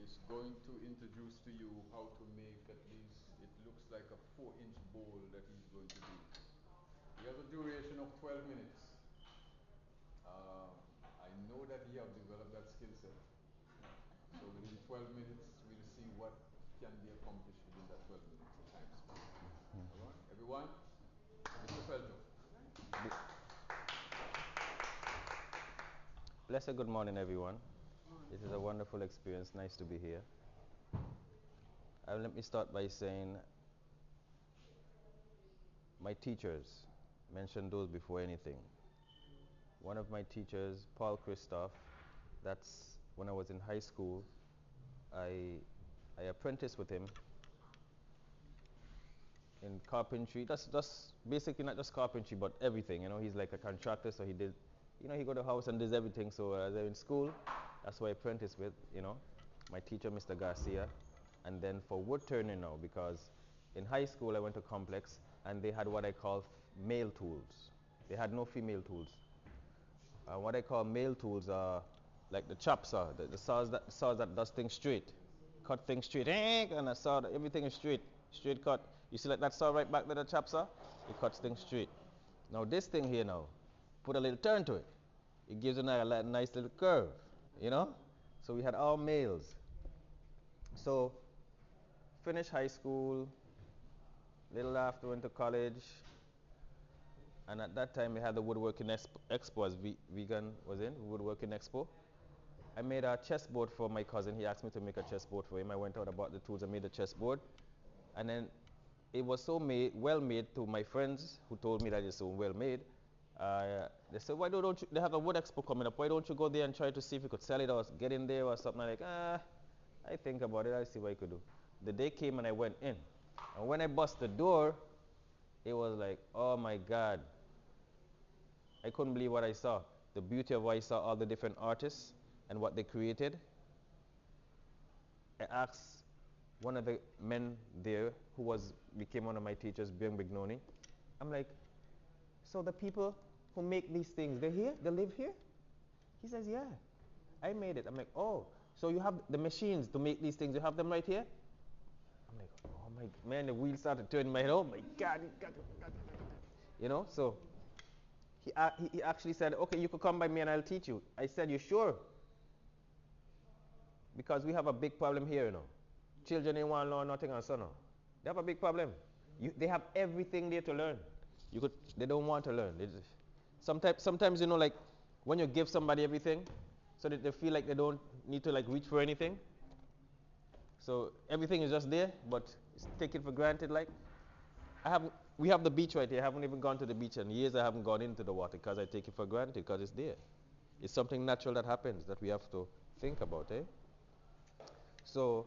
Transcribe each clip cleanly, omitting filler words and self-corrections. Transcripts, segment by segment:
is going to introduce to you how to make at least, it looks like a 4-inch bowl that he's going to do. He has a duration of 12 minutes. I know that he has developed that skill set. So within 12 minutes, we'll see what can be accomplished within that 12 minutes of time span. All right, everyone, Mr. Felton. Blessed good morning, everyone. It is a wonderful experience. Nice to be here. Let me start by saying my teachers, mention those before anything. One of my teachers, Paul Christoph, that's when I was in high school. I apprenticed with him in carpentry. That's basically not just carpentry, but everything. You know, he's like a contractor, so he did. You know, he go to house and does everything. So as in school, that's who I apprenticed with. You know, my teacher, Mr. Garcia, and then for wood turning now, because in high school I went to complex and they had what I call male tools. They had no female tools. What I call male tools are like the chop saw, the saws that does things straight, cut things straight, and a saw that everything is straight cut. You see like that saw right back there, the chop saw, it cuts things straight. Now this thing here now, put a little turn to it. It gives it a nice little curve, you know. So we had all males. So finished high school, little after went to college, and at that time we had the woodworking expo as vegan was in woodworking expo. I made a chessboard for my cousin. He asked me to make a chessboard for him. I went out about the tools and made the chessboard, and then it was so well made to my friends who told me that it's so well made. They said, why don't you, they have a wood expo coming up, why don't you go there and try to see if you could sell it or get in there or something. Like, I think about it, I see what I could do. The day came and I went in, and when I bust the door, it was like, oh my God. I couldn't believe what I saw. The beauty of what I saw, all the different artists and what they created. I asked one of the men there who became one of my teachers, Biang Bignoni. I'm like, so the people who make these things, they're here? They live here? He says, yeah. I made it. I'm like, oh, so you have the machines to make these things. You have them right here? I'm like, oh my, man, the wheels started turning in my head. Oh my God. You know, so he actually said, okay, you could come by me and I'll teach you. I said, you sure? Because we have a big problem here, you know. Children ain't want to learn nothing and so no. They have a big problem. They have everything there to learn. They don't want to learn. Sometimes, you know, like when you give somebody everything, so that they feel like they don't need to like reach for anything. So everything is just there, but take it for granted. Like we have the beach right here. I haven't even gone to the beach in years. I haven't gone into the water because I take it for granted because it's there. It's something natural that happens that we have to think about, eh? So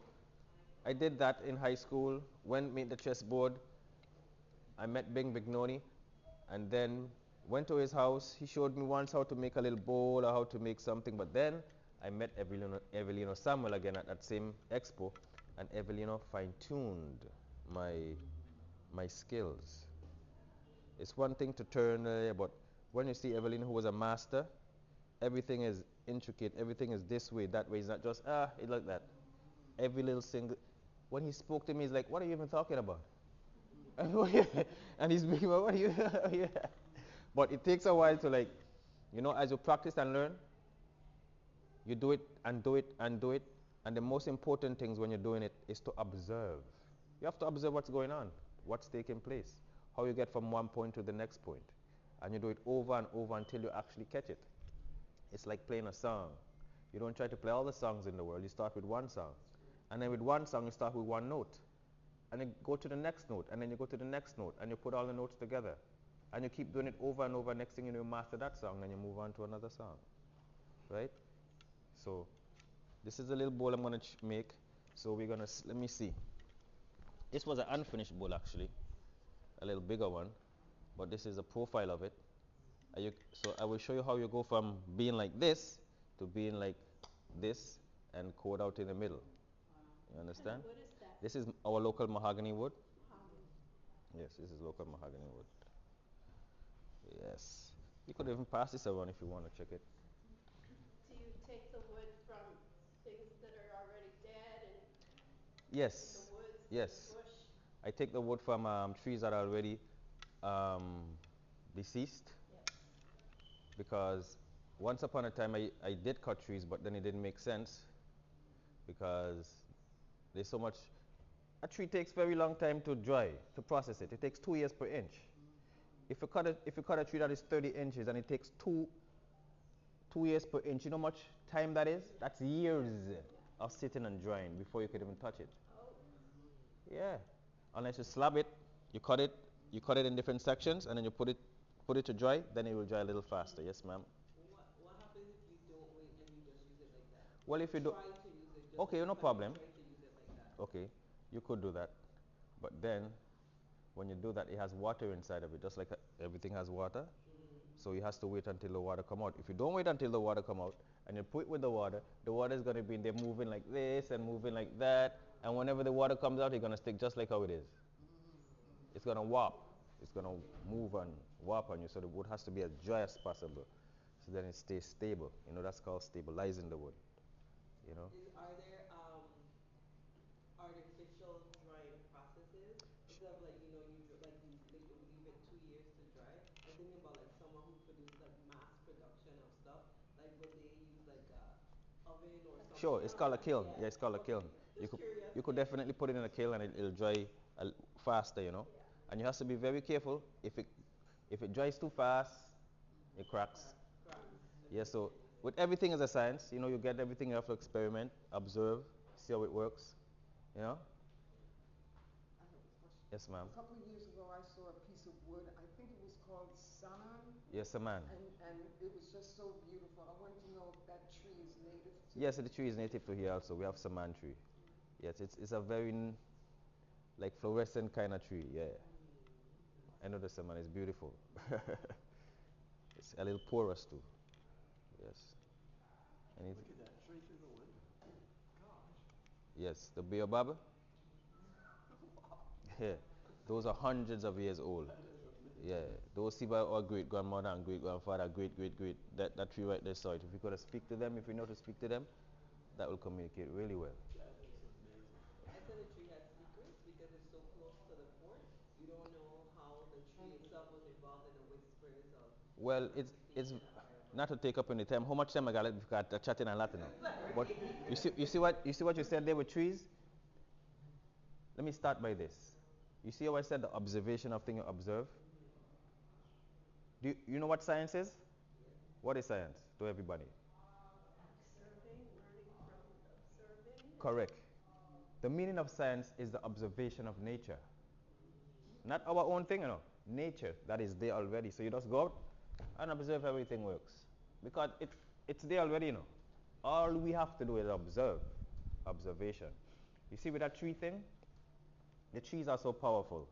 I did that in high school. Went made the chessboard. I met Bing Bignoni, and then went to his house. He showed me once how to make a little bowl or how to make something. But then I met Evelino Samuel again at that same expo, and Evelino fine-tuned my skills. It's one thing to turn, but when you see Evelino, who was a master, everything is intricate. Everything is this way, that way. It's not just it like that. Every little single. When he spoke to me, he's like, "What are you even talking about?" And he's being, "What are you?" Yeah. But it takes a while to like, you know, as you practice and learn, you do it and do it and do it. And the most important things when you're doing it is to observe. You have to observe what's going on, what's taking place, how you get from one point to the next point. And you do it over and over until you actually catch it. It's like playing a song. You don't try to play all the songs in the world. You start with one song. And then with one song, you start with one note. And then go to the next note. And then you go to the next note. And you put all the notes together. And you keep doing it over and over. Next thing you know, you master that song. And you move on to another song. Right? So this is a little bowl I'm going to make. So we're going to, let me see. This was an unfinished bowl actually. A little bigger one. But this is a profile of it. So I will show you how you go from being like this to being like this and cord out in the middle. You understand? What is that? This is our local mahogany wood. Yes, this is local mahogany wood. Yes. You could even pass this around if you want to check it. Do you take the wood from things that are already dead Yes. Yes. I take the wood from trees that are already deceased because once upon a time I did cut trees, but then it didn't make sense because there's so much. A tree takes very long time to dry, to process it. It takes 2 years per inch. If you cut a tree that is 30 inches and it takes 2 years per inch, you know how much time that is? That's years of sitting and drying before you could even touch it. Yeah. Unless you slab it, you cut it in different sections, and then you put it to dry. Then it will dry a little faster. Yes, ma'am. What happens if you don't wait and you just use it like that? Well, if you do, Try to use it just okay, like no cut your problem. try to use it like that. Okay, you could do that, but then when you do that, it has water inside of it, just like everything has water. So you has to wait until the water come out. If you don't wait until the water come out and you put it with the water is going to be in there moving like this and moving like that. And whenever the water comes out, it's going to stick just like how it is. It's going to warp. It's going to move and warp on you. So the wood has to be as dry as possible. So then it stays stable. You know, that's called stabilizing the wood. You know? Are there artificial drying processes instead of like you leave it 2 years to dry? I'm thinking about like someone who produces like mass production of stuff. Like would they use like a oven or something? Sure, it's called a kiln. Yeah, Yeah, it's called a kiln. Just curious. You could definitely put it in a kiln and it'll dry faster, you know. Yeah. And you have to be very careful. If it dries too fast, it cracks. Yeah, so with everything as a science, you know, you get everything, you have to experiment, observe, see how it works, you know. I have a question. Yes, ma'am. A couple of years ago, I saw a piece of wood. I think it was called saman. Yes, ma'am. And it was just so beautiful. I wanted to know if that tree is native to. Yes, the tree is native to here also. We have saman tree. Yes, it's a very like fluorescent kind of tree. Yeah. I know the saman is beautiful. It's a little porous too. Yes. Look at that, straight through the wood. Gosh. Yes, the baobab. Yeah, those are hundreds of years old. Yeah, those see by our great grandmother and great grandfather, great. That tree right there saw it. If you could speak to them, if you know to speak to them, that will communicate really well. That is amazing. I said the tree has secrets because it's so close to the port. You don't know how the tree itself was involved in the whispers of Well, it's domestication or whatever. not to take up any time. How much time I got left? Because I'm chatting a lot now. But you see what you said there with trees. Let me start by this. You see how I said the observation of things you observe? Do you know what science is? What is science to everybody? Observing, learning from observing. Correct. The meaning of science is the observation of nature. Not our own thing, you know. Nature that is there already. So you just go out and observe everything works. Because it's there already, you know. All we have to do is observe. Observation. You see with that tree thing? The trees are so powerful.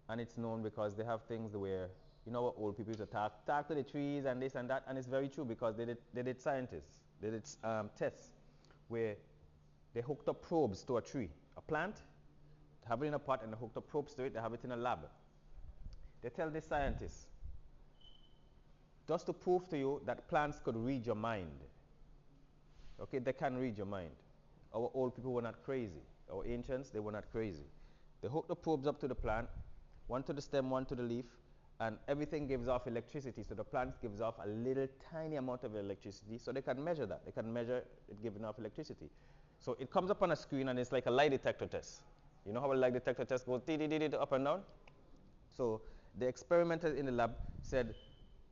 And it's known because they have things where, you know what old people used to talk to the trees and this and that, and it's very true because they did scientists. They did tests where they hooked up probes to a tree, a plant, have it in a pot and they hooked up probes to it, they have it in a lab. They tell the scientists, just to prove to you that plants could read your mind. Okay, they can read your mind. Our old people were not crazy. Our ancients, they were not crazy. They hooked the probes up to the plant, one to the stem, one to the leaf, and everything gives off electricity. So the plant gives off a little tiny amount of electricity. So they can measure that. They can measure it giving off electricity. So it comes up on a screen and it's like a lie detector test. You know how a lie detector test goes up and down? So the experimenters in the lab said,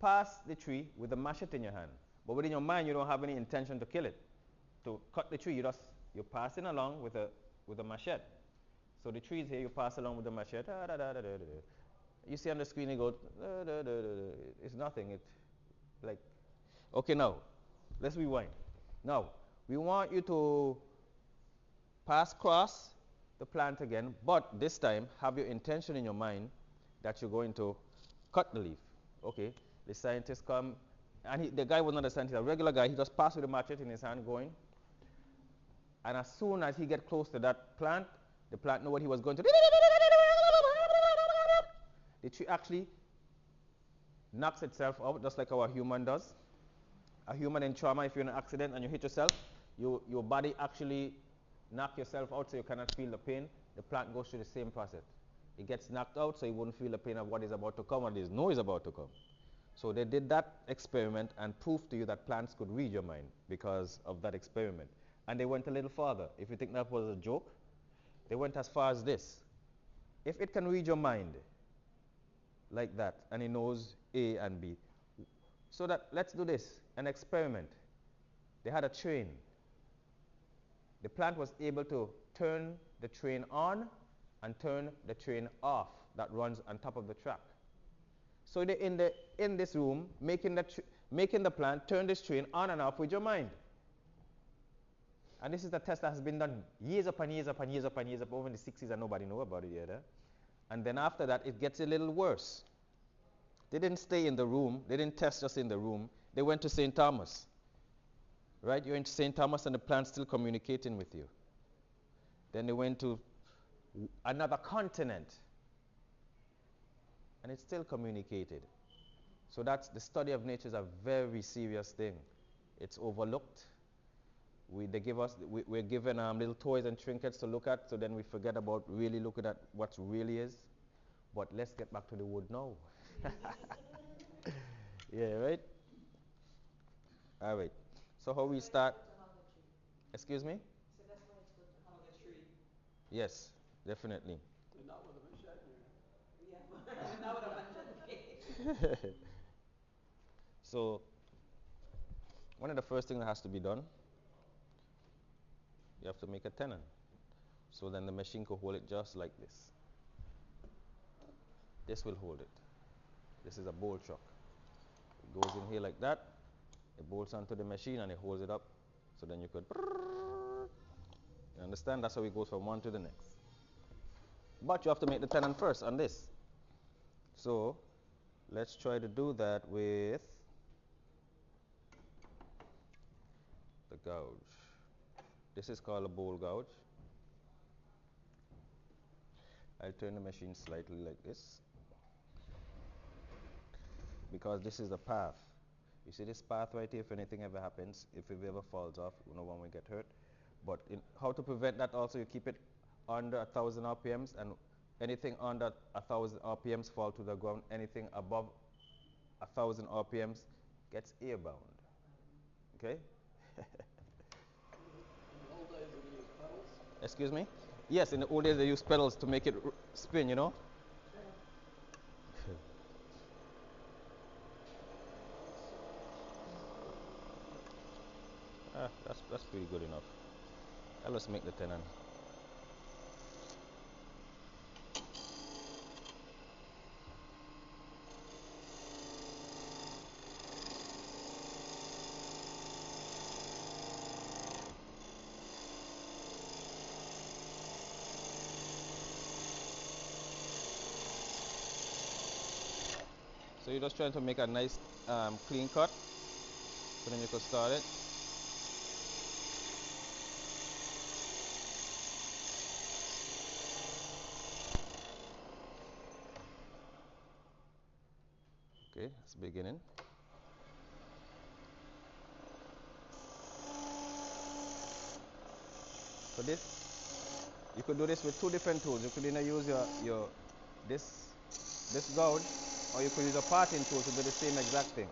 pass the tree with a machete in your hand. But within your mind, you don't have any intention to kill it. To cut the tree, you're passing along with a machete. So the trees here, you pass along with the machete. You see on the screen, it goes. It's nothing. It's like, okay, now let's rewind. Now we want you to pass across the plant again, but this time have your intention in your mind that you're going to cut the leaf. Okay. The scientist come, and the guy was not a scientist, a regular guy. He just passed with a machete in his hand, going. And as soon as he get close to that plant, the plant knew what he was going to do. The tree actually knocks itself out just like our human does. A human in trauma, if you're in an accident and you hit yourself, your body actually knock yourself out so you cannot feel the pain, the plant goes through the same process. It gets knocked out so you wouldn't feel the pain of what is about to come or there's no is about to come. So they did that experiment and proved to you that plants could read your mind because of that experiment. And they went a little farther. If you think that was a joke, they went as far as this. If it can read your mind like that, and it knows A and B, so that let's do this, an experiment. They had a train. The plant was able to turn the train on and turn the train off that runs on top of the track. So they in this room making the plant turn this train on and off with your mind. And this is a test that has been done years upon years upon years upon years over in the 60s and nobody knew about it yet. And then after that it gets a little worse. They didn't stay in the room. They didn't test just in the room. They went to St. Thomas. Right? You're in St. Thomas and the plant's still communicating with you. Then they went to another continent. And it still communicated. So that's the study of nature is a very serious thing. It's overlooked. We're given little toys and trinkets to look at, so then we forget about really looking at what really is. But let's get back to the wood now. Yeah, right? All right. So how we start? Excuse me? So that's why it's good to hug a tree. Yes, definitely. And not with a machete. Yeah, not with a machete. So one of the first things that has to be done, you have to make a tenon. So then the machine can hold it just like this. This will hold it. This is a bolt truck. It goes in here like that. It bolts onto the machine and it holds it up. So then you could. You understand? That's how it goes from one to the next. But you have to make the tenon first on this. So let's try to do that with the gouge. This is called a bowl gouge. I'll turn the machine slightly like this because this is the path. You see this path right here? If anything ever happens, if it ever falls off, no one will get hurt. But how to prevent that also, you keep it under 1,000 RPMs, and anything under 1,000 RPMs fall to the ground. Anything above 1,000 RPMs gets airbound. Okay? In the old days, did they use pedals? Excuse me? Yes, in the old days they used pedals to make it spin, you know? That's pretty good enough. Let's make the tenon. So you're just trying to make a nice clean cut, so then you can start it. Okay, it's beginning. So this, you could do this with two different tools. You could either use your this gouge, or you could use a parting tool to do the same exact thing.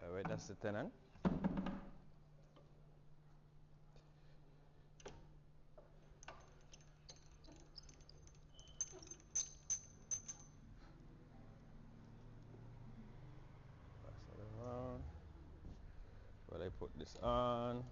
Alright, that's the tenon. Put this on.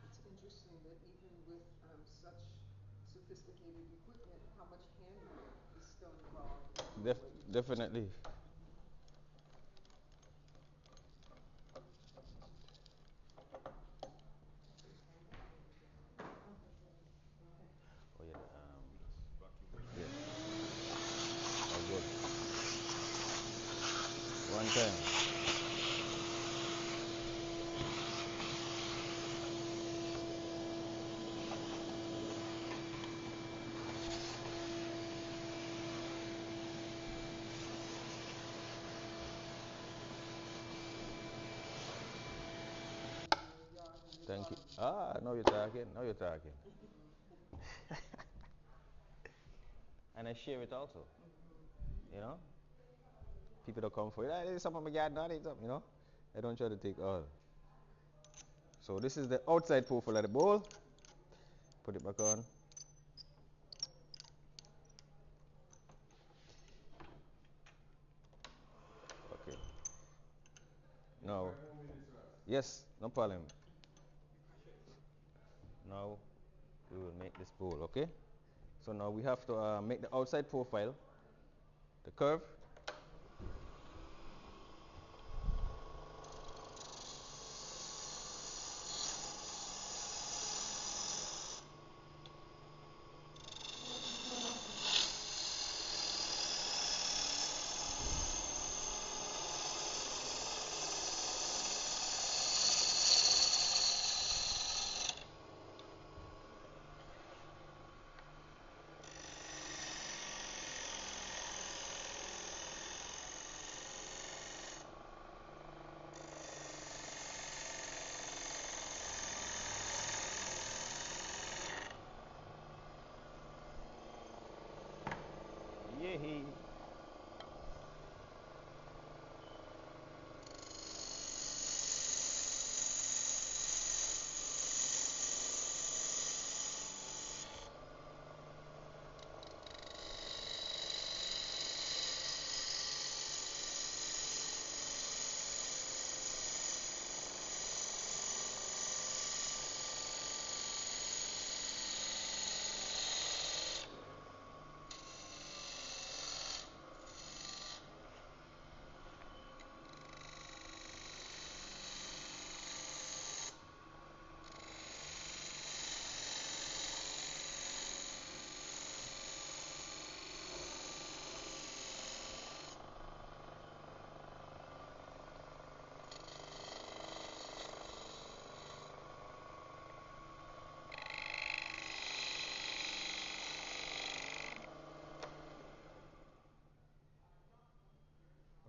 It's interesting that even with such sophisticated equipment, how much handwork is still involved in doing what you do. Definitely. Oh yeah. Yeah. Oh good. One time. Your yard and your Thank you. garden. Ah, now you're talking. Now you're talking. And I share it also. You know, people don't come for it. Ah, this is some of my garden. I need some. You know, I don't try to take all. So this is the outside profile of the bowl. Put it back on. Okay. Now, 5 more minutes, Ross. yes, no problem. Now we will make this bowl. Okay. So now we have to make the outside profile, the curve. Yay.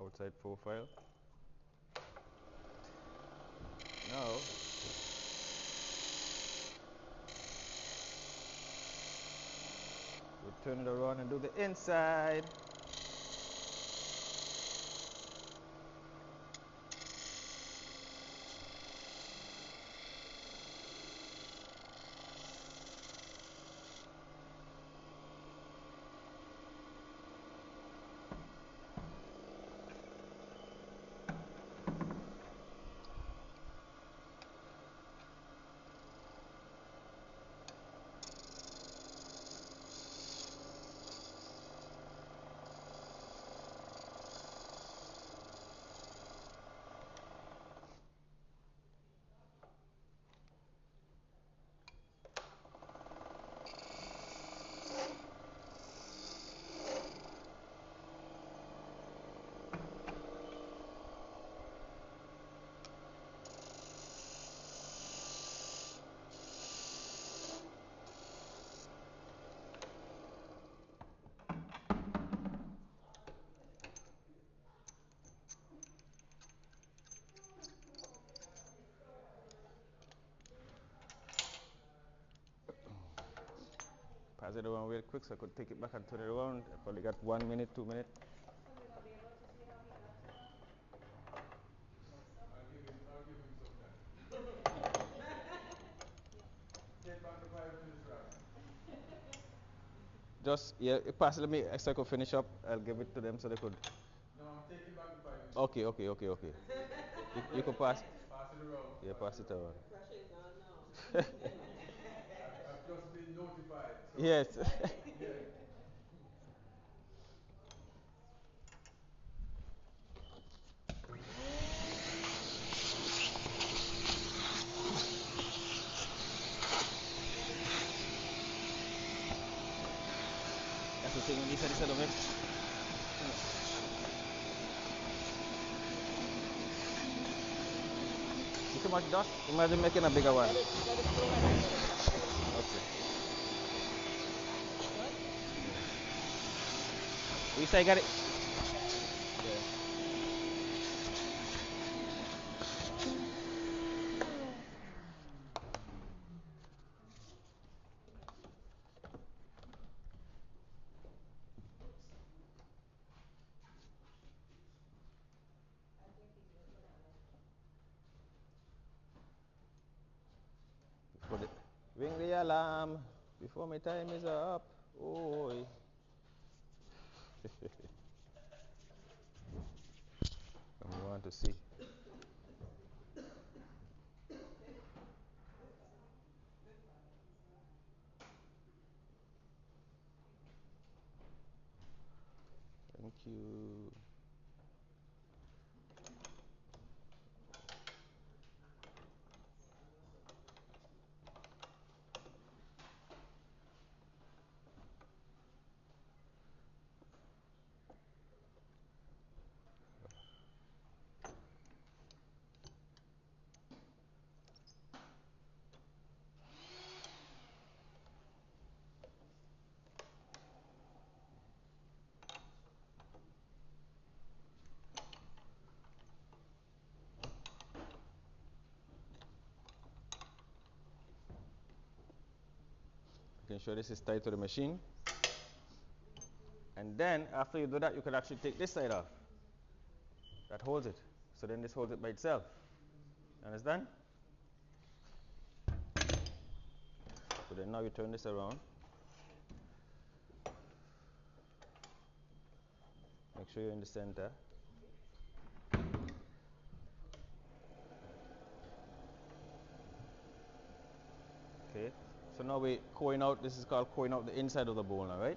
Outside profile. Now we turn it around and do the inside. Pass it around real quick so I could take it back and turn it around. I probably got 1 minute, 2 minutes. just yeah, pass. Let me. So I could finish up. I'll give it to them so they could. No, I'm taking back the 5 minutes. Okay, okay, okay, okay. You could pass. Pass it around. Yeah, pass it around. The pressure is on now. I've just been notified. So Yes. yeah. That's the thing when you said instead of it. You too much dust? Imagine making a bigger one. Let it flow and then let it separate. Okay. What? You say I got it? Yeah. Put it. Ring the alarm before my time is up. Oh. We want to see. Thank you. You can show this is tied to the machine. And then after you do that, you can actually take this side off. That holds it. So then this holds it by itself. Understand? So then now you turn this around. Make sure you're in the center. Okay. So now we're coring out. This is called coring out the inside of the bowl now, right?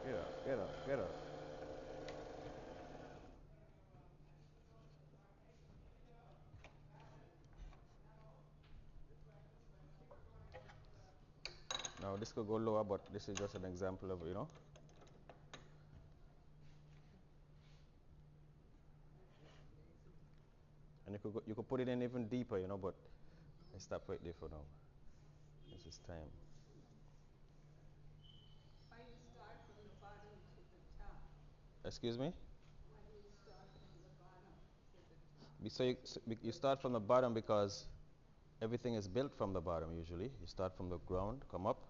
Get up, get up, get up. Now this could go lower, but this is just an example of, and you could put it in even deeper, but I stop right there for now. This is time. Why you start from the bottom to the top? Excuse me? Why do you start from the bottom to the top? You start from the bottom because everything is built from the bottom usually. You start from the ground, come up.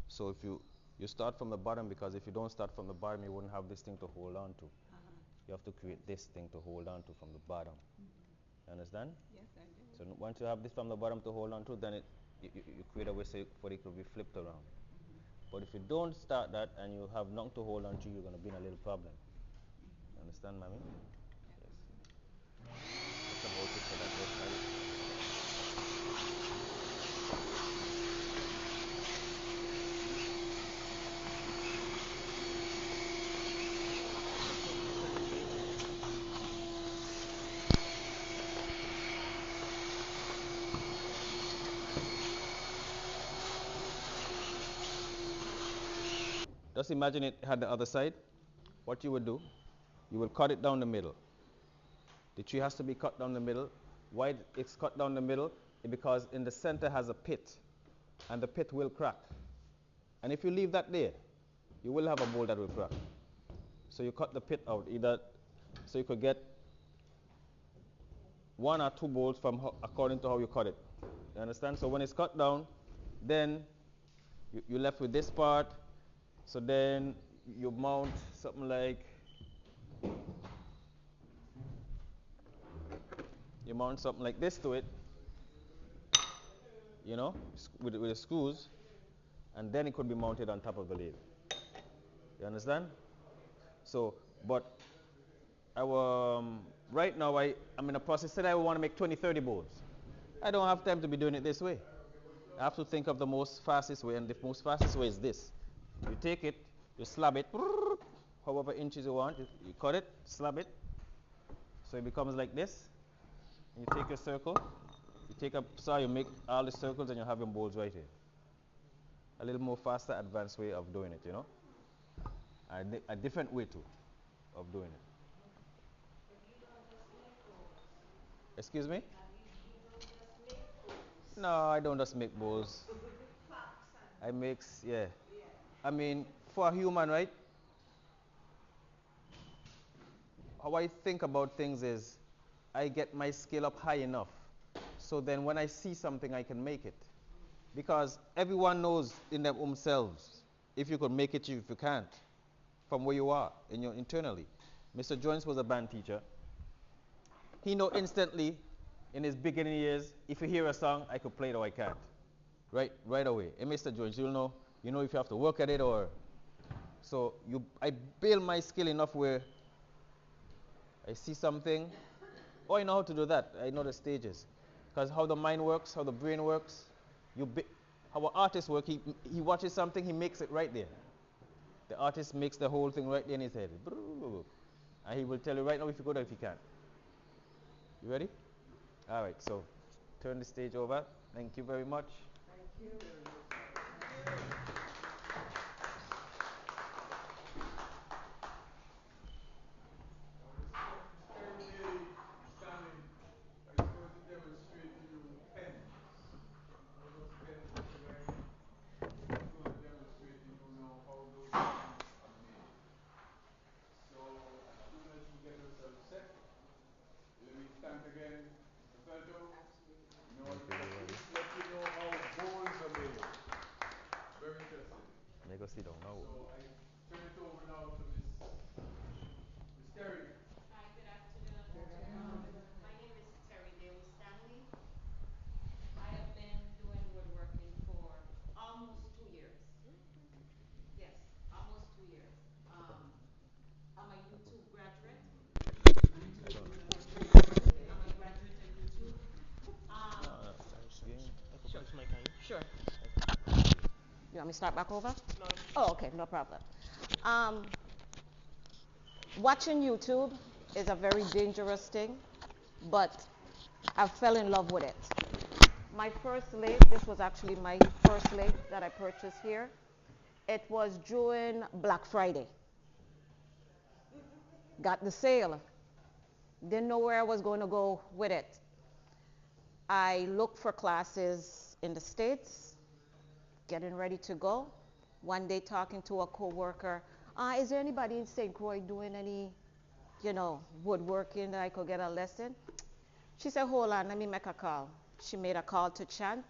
So if you start from the bottom because if you don't start from the bottom, you wouldn't have this thing to hold on to. You have to create this thing to hold on to from the bottom. You understand? Yes, I do. So once you have this from the bottom to hold on to, then you create a way for it to be flipped around. But if you don't start that and you have nothing to hold on to, you're going to be in a little problem. You understand, mommy? Yes. That's about it for that website. Just imagine it had the other side. What you would do, you would cut it down the middle. The tree has to be cut down the middle. Why it's cut down the middle? Because in the center has a pit, and the pit will crack. And if you leave that there, you will have a bowl that will crack. So you cut the pit out, so you could get 1 or 2 bowls according to how you cut it. You understand? So when it's cut down, then you're left with this part. So then you mount something like this to it, with the screws, and then it could be mounted on top of the lid. You understand? So, but right now I'm in a process. Said I want to make 20, 30 bowls. I don't have time to be doing it this way. I have to think of the most fastest way, and the most fastest way is this. You take it, you slab it, however inches you want, you cut it, slab it, so it becomes like this. And you take your circle, you take a saw, you make all the circles, and you have your bowls right here. A little more faster, advanced way of doing it, a different way too of doing it. But you don't just make bowls. Excuse me? You don't just make bowls. No, I don't just make bowls. Plaques and I make, yeah. yeah. I mean, for a human, right? How I think about things is I get my skill up high enough so then when I see something I can make it. Because everyone knows in their own selves if you could make it, if you can't, from where you are internally. Mr. Jones was a band teacher. He know instantly in his beginning years, if you hear a song, I could play it or I can't. Right away. And Mr. Jones, you'll know, if you have to work at it or. So I build my skill enough where I see something. Oh, I know how to do that. I know the stages. Because how the mind works, how the brain works, how an artist works, he watches something, he makes it right there. The artist makes the whole thing right there in his head. And he will tell you right now if you could or if you can't. You ready? All right, so turn the stage over. Thank you very much. Thank you. Now Miss Terry Day is standing, is going to demonstrate to you pens. You know those pens that you like? He's going to demonstrate to you now how those pens are made. So as soon as she gets herself set, we thank again Mr. Felto. Absolutely. In order to let you know how bowls are made. Very interesting. May go sit down now. So I turn it over now to Miss Terry. Hi, good afternoon. Good afternoon. My name is Terry Daly Stanley. I have been doing woodworking for almost 2 years. Yes, almost 2 years. I'm a YouTube graduate. I'm a graduate of YouTube. Sure. You want me to start back over? No. Oh, okay, no problem. Watching YouTube is a very dangerous thing, but I fell in love with it. My first lathe, this was actually my first lathe that I purchased here. It was during Black Friday. Got the sale. Didn't know where I was going to go with it. I looked for classes in the States, getting ready to go. One day talking to a coworker, is there anybody in St. Croix doing any, woodworking that I could get a lesson? She said, hold on, let me make a call. She made a call to Chant,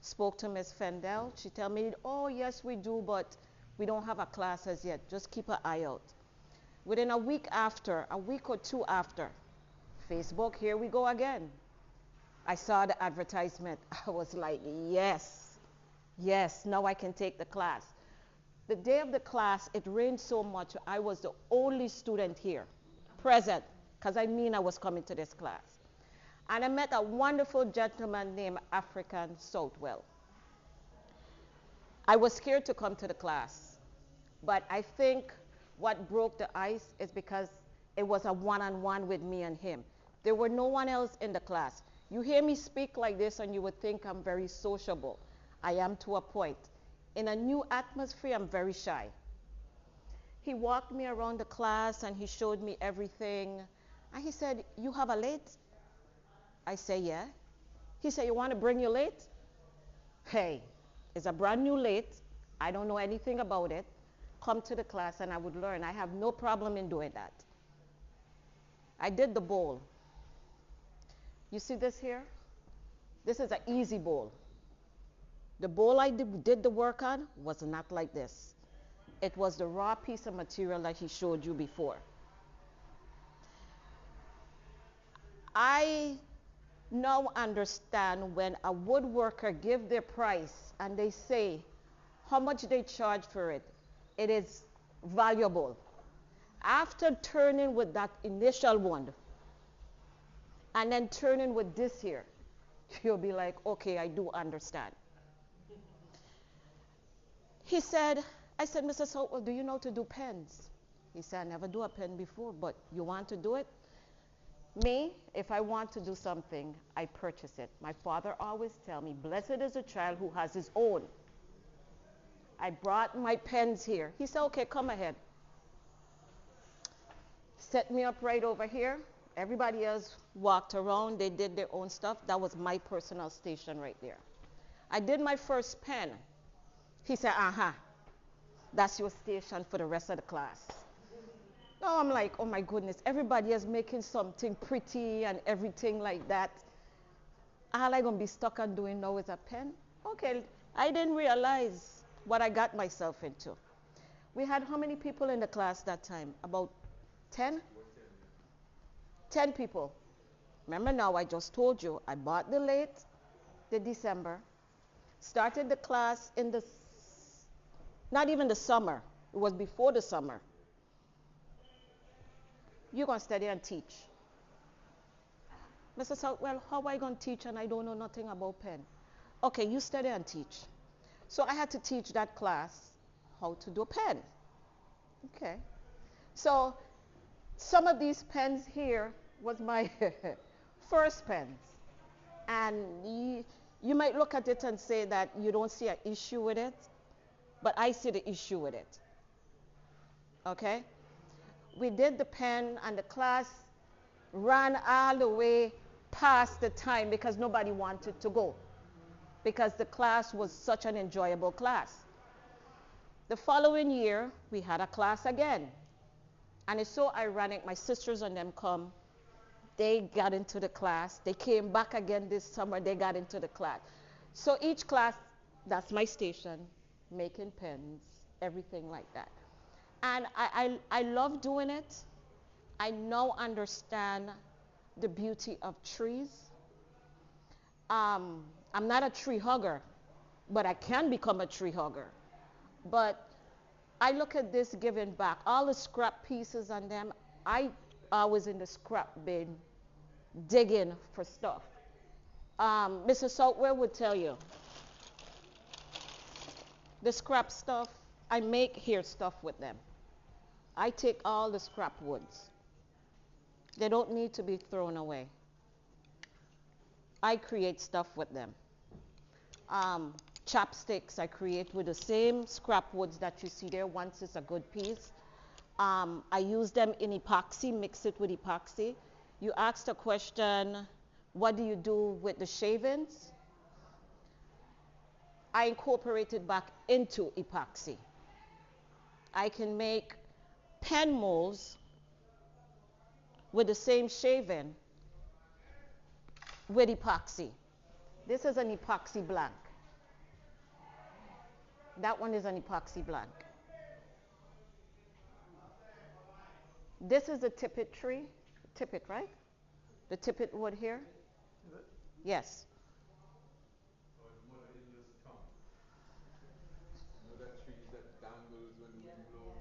spoke to Miss Fendel. She told me, oh, yes, we do, but we don't have a class as yet. Just keep an eye out. Within a week or two after, Facebook, here we go again. I saw the advertisement. I was like, yes, now I can take the class. The day of the class, it rained so much, I was the only student here present, because I was coming to this class. And I met a wonderful gentleman named Afreekan Southwell. I was scared to come to the class, but I think what broke the ice is because it was a one-on-one with me and him. There were no one else in the class. You hear me speak like this and you would think I'm very sociable. I am to a point. In a new atmosphere, I'm very shy. He walked me around the class and he showed me everything. And he said, you have a lathe? I say, yeah. He said, you want to bring your lathe? Hey, it's a brand new lathe. I don't know anything about it. Come to the class and I would learn. I have no problem in doing that. I did the bowl. You see this here? This is an easy bowl. The bowl I did the work on was not like this. It was the raw piece of material that he showed you before. I now understand when a woodworker give their price and they say how much they charge for it, it is valuable. After turning with that initial one and then turning with this here, you'll be like, okay, I do understand. He said, I said, Mr. Southwell, do you know to do pens? He said, I never do a pen before, but you want to do it? Me, if I want to do something, I purchase it. My father always tell me, blessed is a child who has his own. I brought my pens here. He said, okay, come ahead. Set me up right over here. Everybody else walked around. They did their own stuff. That was my personal station right there. I did my first pen. He said, that's your station for the rest of the class. Now I'm like, oh my goodness, everybody is making something pretty and everything like that. All I'm going to be stuck on doing now is a pen? Okay, I didn't realize what I got myself into. We had how many people in the class that time? About 10? 10 people. Remember now, I just told you, I bought the lathe the December, started the class in the, not even the summer, it was before the summer. You're going to study and teach. Mr. Southwell, how am I going to teach and I don't know nothing about pen? Okay, you study and teach. So I had to teach that class how to do a pen. Okay. So some of these pens here was my first pens. And you might look at it and say that you don't see an issue with it, but I see the issue with it. Okay? We did the pen and the class ran all the way past the time because nobody wanted to go, because the class was such an enjoyable class. The following year, we had a class again. And it's so ironic, my sisters and them come, they got into the class, they came back again this summer, they got into the class. So each class, that's my station, making pens, everything like that. And I love doing it. I now understand the beauty of trees. I'm not a tree hugger, but I can become a tree hugger. But I look at this giving back. All the scrap pieces on them, I was in the scrap bin digging for stuff. Mr. Southwell would tell you, the scrap stuff, I make here stuff with them. I take all the scrap woods. They don't need to be thrown away. I create stuff with them. chopsticks I create with the same scrap woods that you see there once it's a good piece. I use them in epoxy, mix it with epoxy. You asked a question, what do you do with the shavings? I incorporate it back into epoxy. I can make pen molds with the same shaving with epoxy. This is an epoxy blank. That one is an epoxy blank. This is a tippet tree. Tippet, right? The tippet wood here? Yes. Or the mother-in-law's tongue. You know that tree that dangles when the wind blows?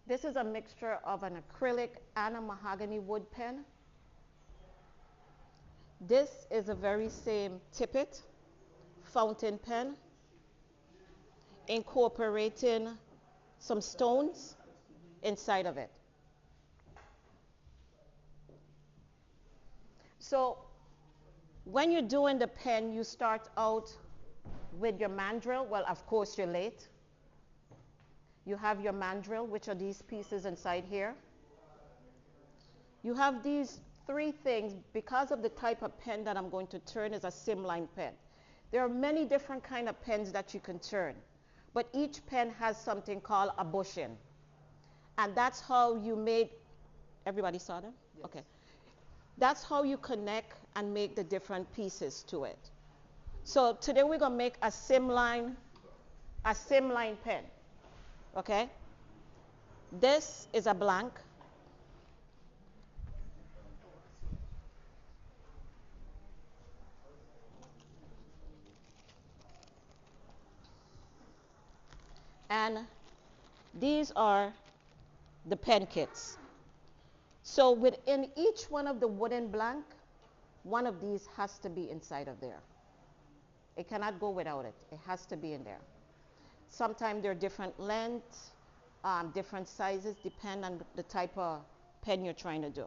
This is a mixture of an acrylic and a mahogany wood pen. This is a very same tippet fountain pen, incorporating some stones inside of it. So when you're doing the pen, you start out with your mandrel. Well, of course, you're late. You have your mandrel, which are these pieces inside here. You have these three things. Because of the type of pen that I'm going to turn is a simline pen. There are many different kind of pens that you can turn, but each pen has something called a bushing. And that's how you made, everybody saw them? Yes. Okay. That's how you connect and make the different pieces to it. So today we're going to make a simline pen. Okay? This is a blank. And these are the pen kits. So within each one of the wooden blank, one of these has to be inside of there. It cannot go without it. It has to be in there. Sometimes they're different lengths, different sizes, depend on the type of pen you're trying to do.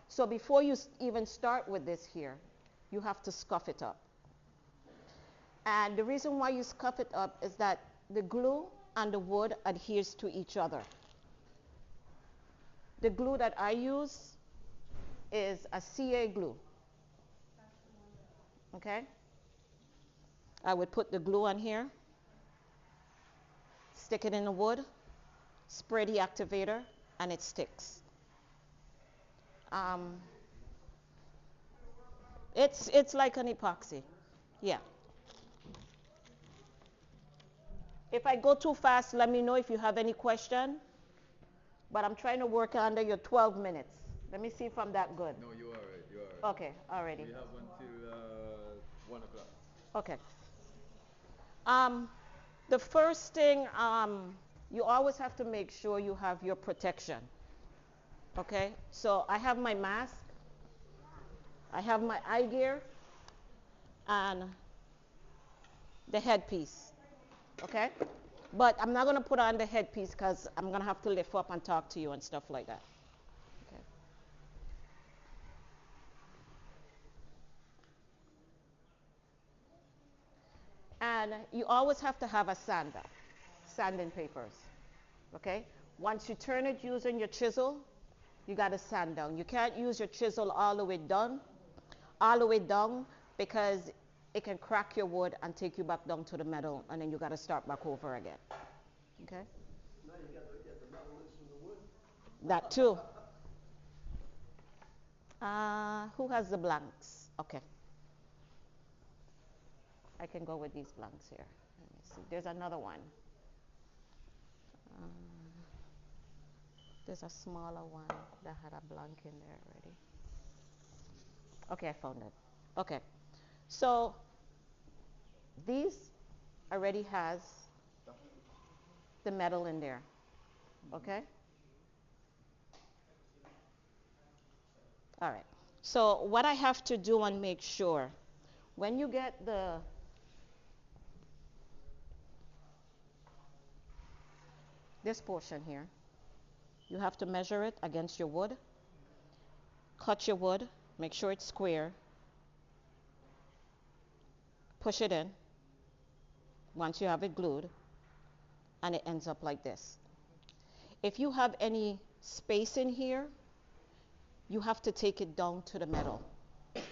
So before you even start with this here, you have to scuff it up. And the reason why you scuff it up is that the glue and the wood adheres to each other. The glue that I use is a CA glue. Okay? I would put the glue on here, stick it in the wood, spray the activator, and it sticks. It's like an epoxy. Yeah. If I go too fast, let me know if you have any question. But I'm trying to work under your 12 minutes. Let me see if I'm that good. No, you're all right. You're all right. Okay, already. We have until 1 o'clock. Okay. The first thing, you always have to make sure you have your protection. Okay? So I have my mask, I have my eye gear, and the headpiece. Okay? But I'm not going to put on the headpiece because I'm going to have to lift up and talk to you and stuff like that. Okay. And you always have to have a sander, sanding papers. Okay? Once you turn it using your chisel, you got to sand down. You can't use your chisel all the way down, because it can crack your wood and take you back down to the metal, and then you got to start back over again. Okay? Now you got to get the metal loose from the wood. That too. Who has the blanks? Okay. I can go with these blanks here. Let me see. There's another one. There's a smaller one that had a blank in there already. Okay, I found it. Okay. So these already has the metal in there. Okay? All right. So what I have to do and make sure, when you get this portion here, you have to measure it against your wood, cut your wood, make sure it's square, push it in once you have it glued, and it ends up like this. If you have any space in here, you have to take it down to the metal.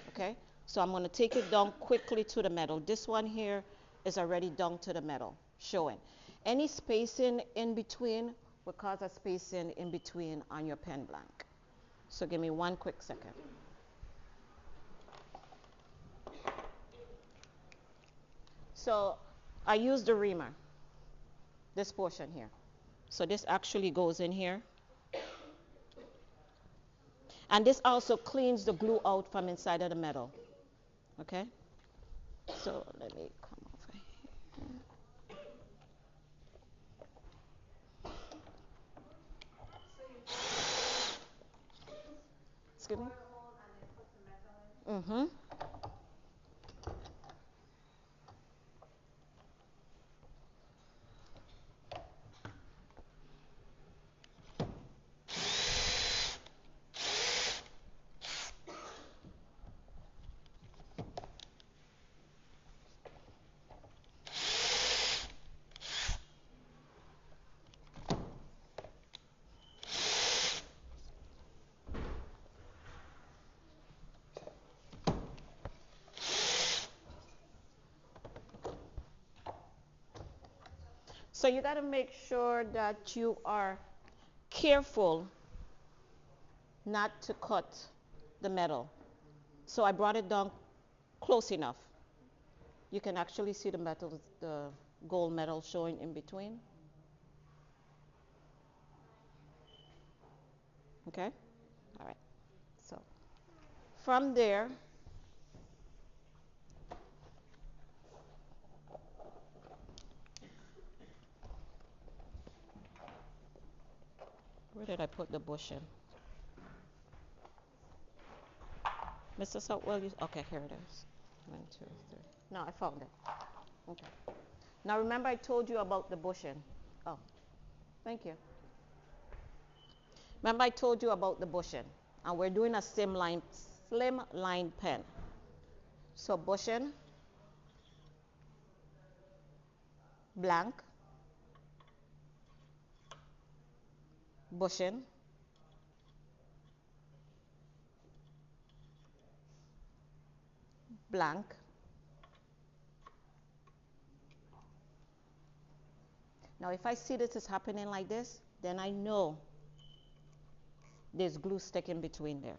Okay? So I'm going to take it down quickly to the metal. This one here is already down to the metal, showing. Any spacing in between will cause a spacing in between on your pen blank. So give me one quick second. So I use the reamer, this portion here. So this actually goes in here. And this also cleans the glue out from inside of the metal. Okay? So let me come over here. So you just Excuse me? water hole and then put some metal in? Mm-hmm. So you got to make sure that you are careful not to cut the metal. So I brought it down close enough. You can actually see the metal, the gold metal showing in between. Okay? All right. So from there, where did I put the bushing? Mr. Southwell, okay, here it is. 1, 2, 3. No, I found it. Okay. Now remember I told you about the bushing. Oh, thank you. Remember I told you about the bushing. And we're doing a slim line pen. So bushing, blank, bushing, blank, now if I see this is happening like this, then I know there's glue sticking between there.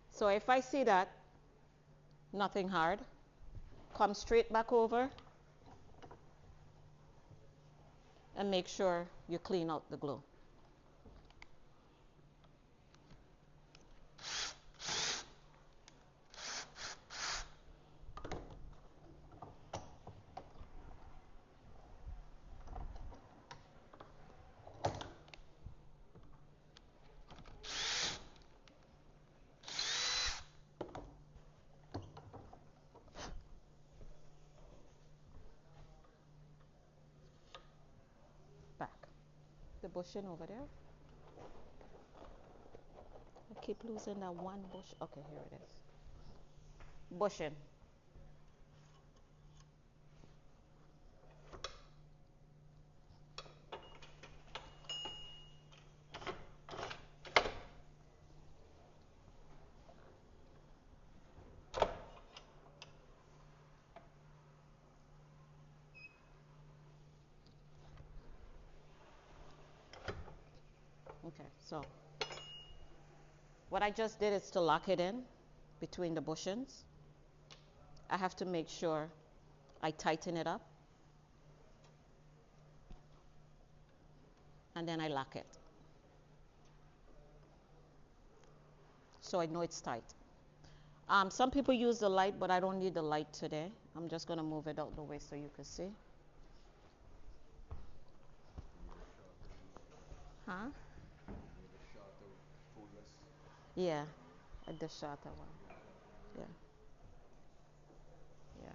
So if I see that, nothing hard, come straight back over and make sure you clean out the glue. Back. The bushing over there. I keep losing that one bush. Okay, here it is. Bushing. Okay, so what I just did is to lock it in between the bushings. I have to make sure I tighten it up and then I lock it. So I know it's tight. Some people use the light, but I don't need the light today. I'm just going to move it out the way so you can see. Huh? Yeah, the shorter one. Yeah. Yeah.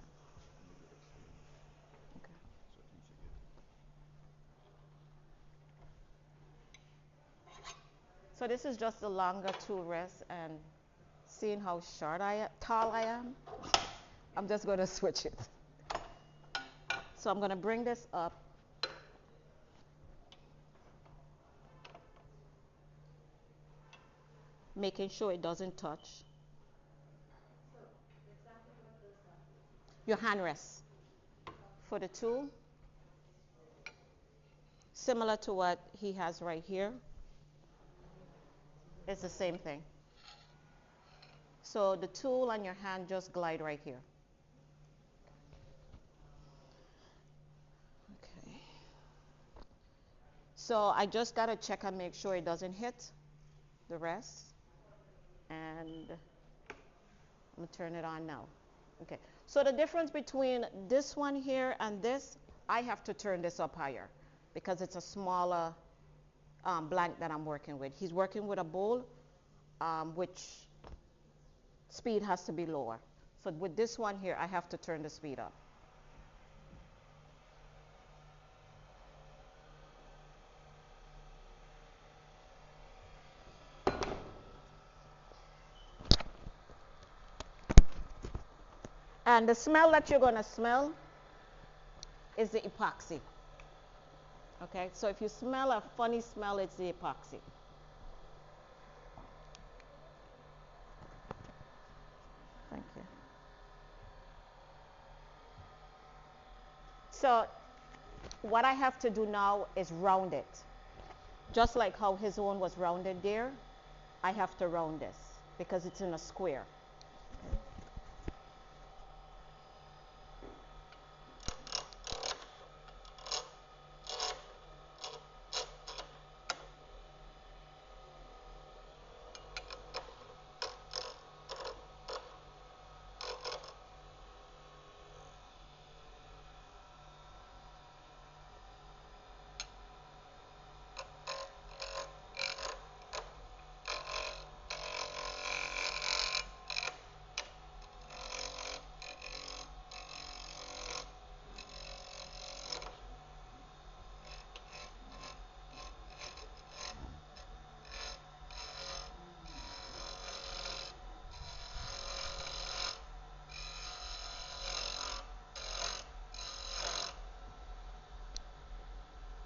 Okay. So this is just the longer tool rest, and seeing how tall I am, I'm just going to switch it. So I'm going to bring this up. Making sure it doesn't touch. So, exactly what does that do? Your hand rest for the tool. Similar to what he has right here. It's the same thing. So the tool and your hand just glide right here. Okay. So I just got to check and make sure it doesn't hit the rest. And I'm going to turn it on now. Okay. So the difference between this one here and this, I have to turn this up higher because it's a smaller blank that I'm working with. He's working with a bowl, which speed has to be lower. So with this one here, I have to turn the speed up. And the smell that you're going to smell is the epoxy. Okay, so if you smell a funny smell, it's the epoxy. Thank you. So what I have to do now is round it. Just like how his one was rounded there, I have to round this because it's in a square.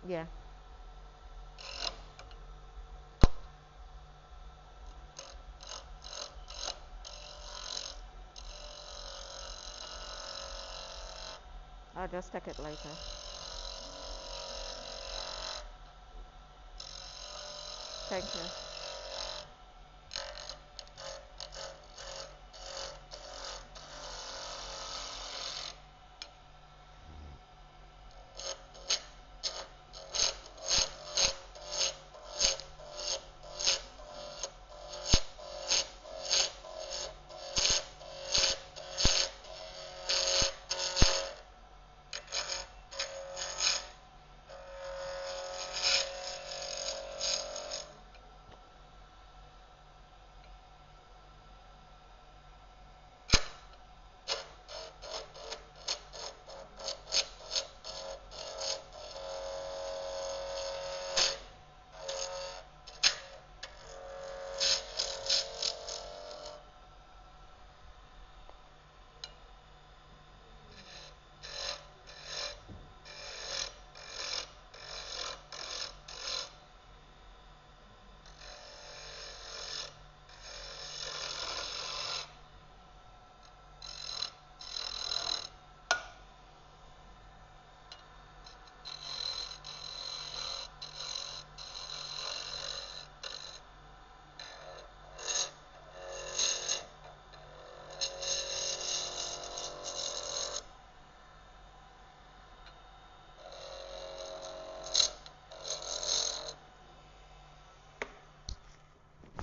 Yeah. I'll just take it later. Thank you.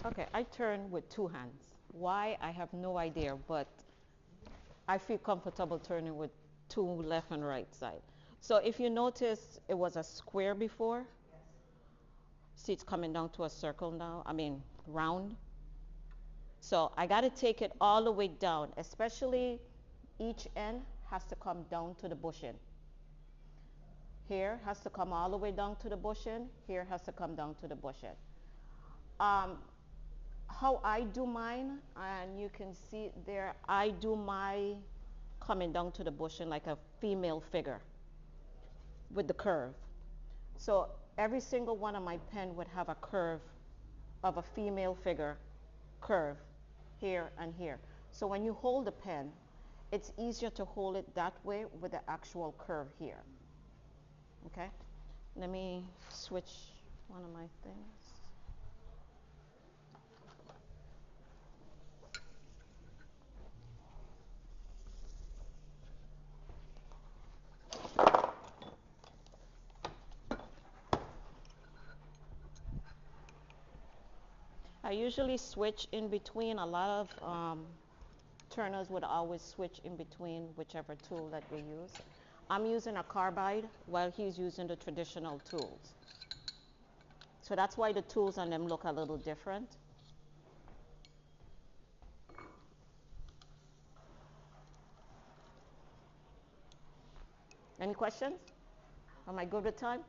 Okay, I turn with two hands. Why? I have no idea, but I feel comfortable turning with two left and right side. So if you notice, it was a square before. Yes. See, it's coming down to a circle now. I mean, round. So I got to take it all the way down, especially each end has to come down to the bushing. Here has to come all the way down to the bushing. Here has to come down to the bushing. Um, how I do mine, and you can see there, I do my coming down to the bushing like a female figure with the curve. So every single one of my pen would have a curve of a female figure curve here and here. So when you hold the pen, it's easier to hold it that way with the actual curve here. Okay? Let me switch one of my things. I usually switch in between. A lot of turners would always switch in between whichever tool that they use. I'm using a carbide while he's using the traditional tools. So that's why the tools on them look a little different. Any questions? Am I good with time?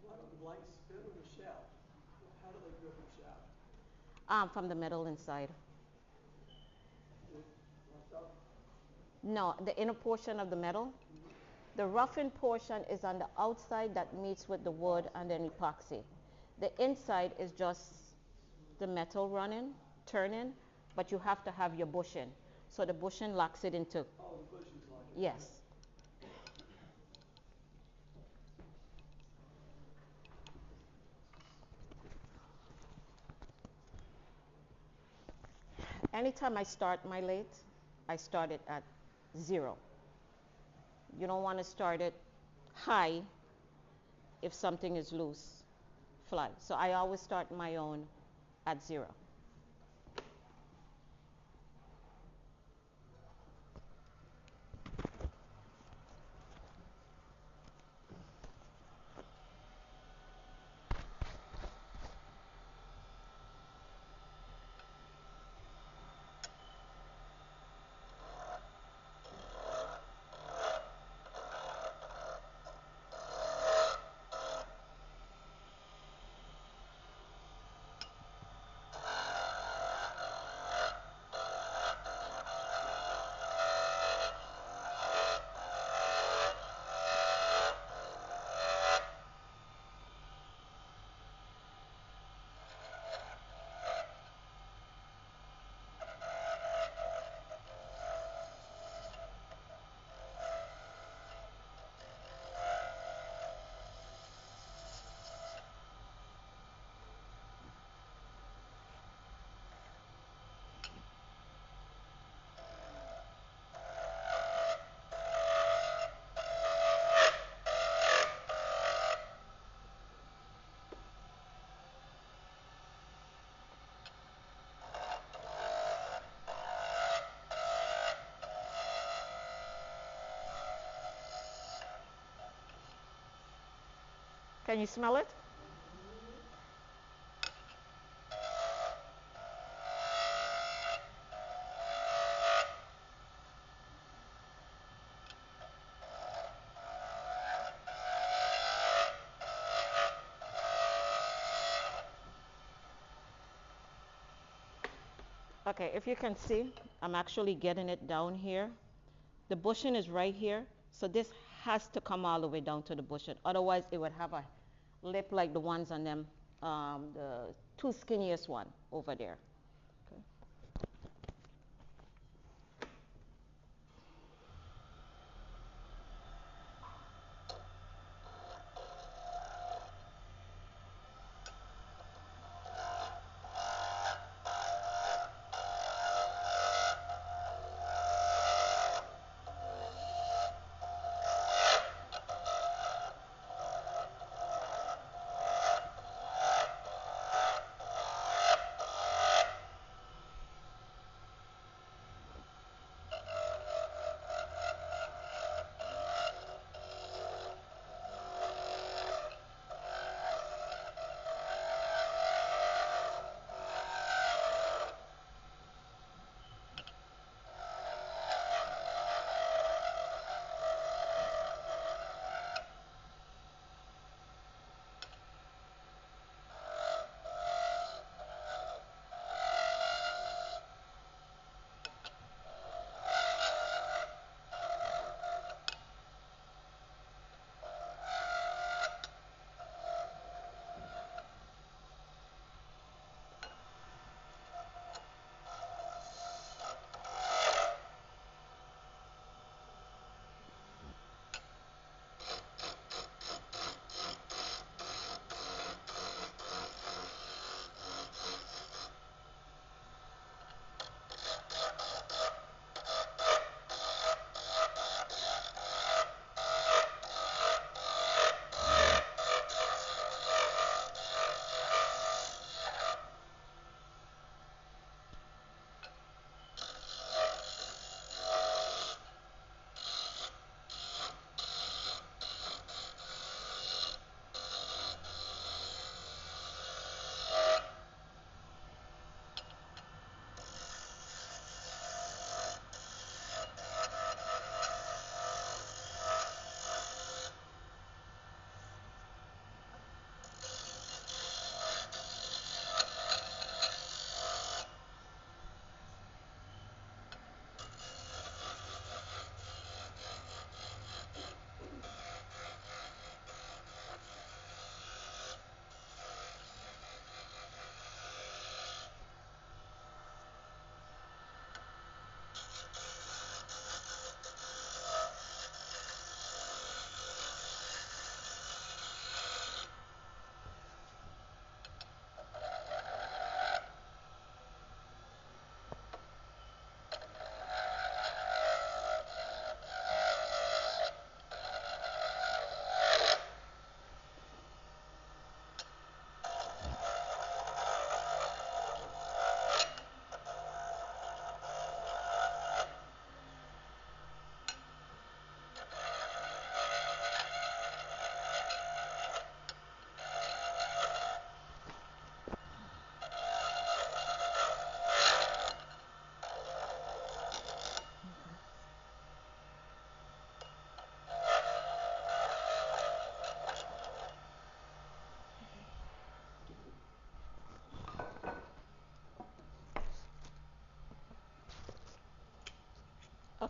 Why don't the blanks fit with a shaft? How do they grip the shaft? From the middle inside. It left out? No, the inner portion of the metal. The roughened portion is on the outside that meets with the wood and then epoxy. The inside is just the metal running, turning, but you have to have your bushing. So the bushing locks it into. Oh, the bushing's like it. Yes. Anytime I start my lathe, I start it at 0. You don't want to start it high if something is loose, fly. So I always start my own at 0. Can you smell it? Okay, if you can see, I'm actually getting it down here. The bushing is right here, so this has to come all the way down to the bushing. Otherwise, it would have a lip like the ones on them, the two skinniest one over there. Okay.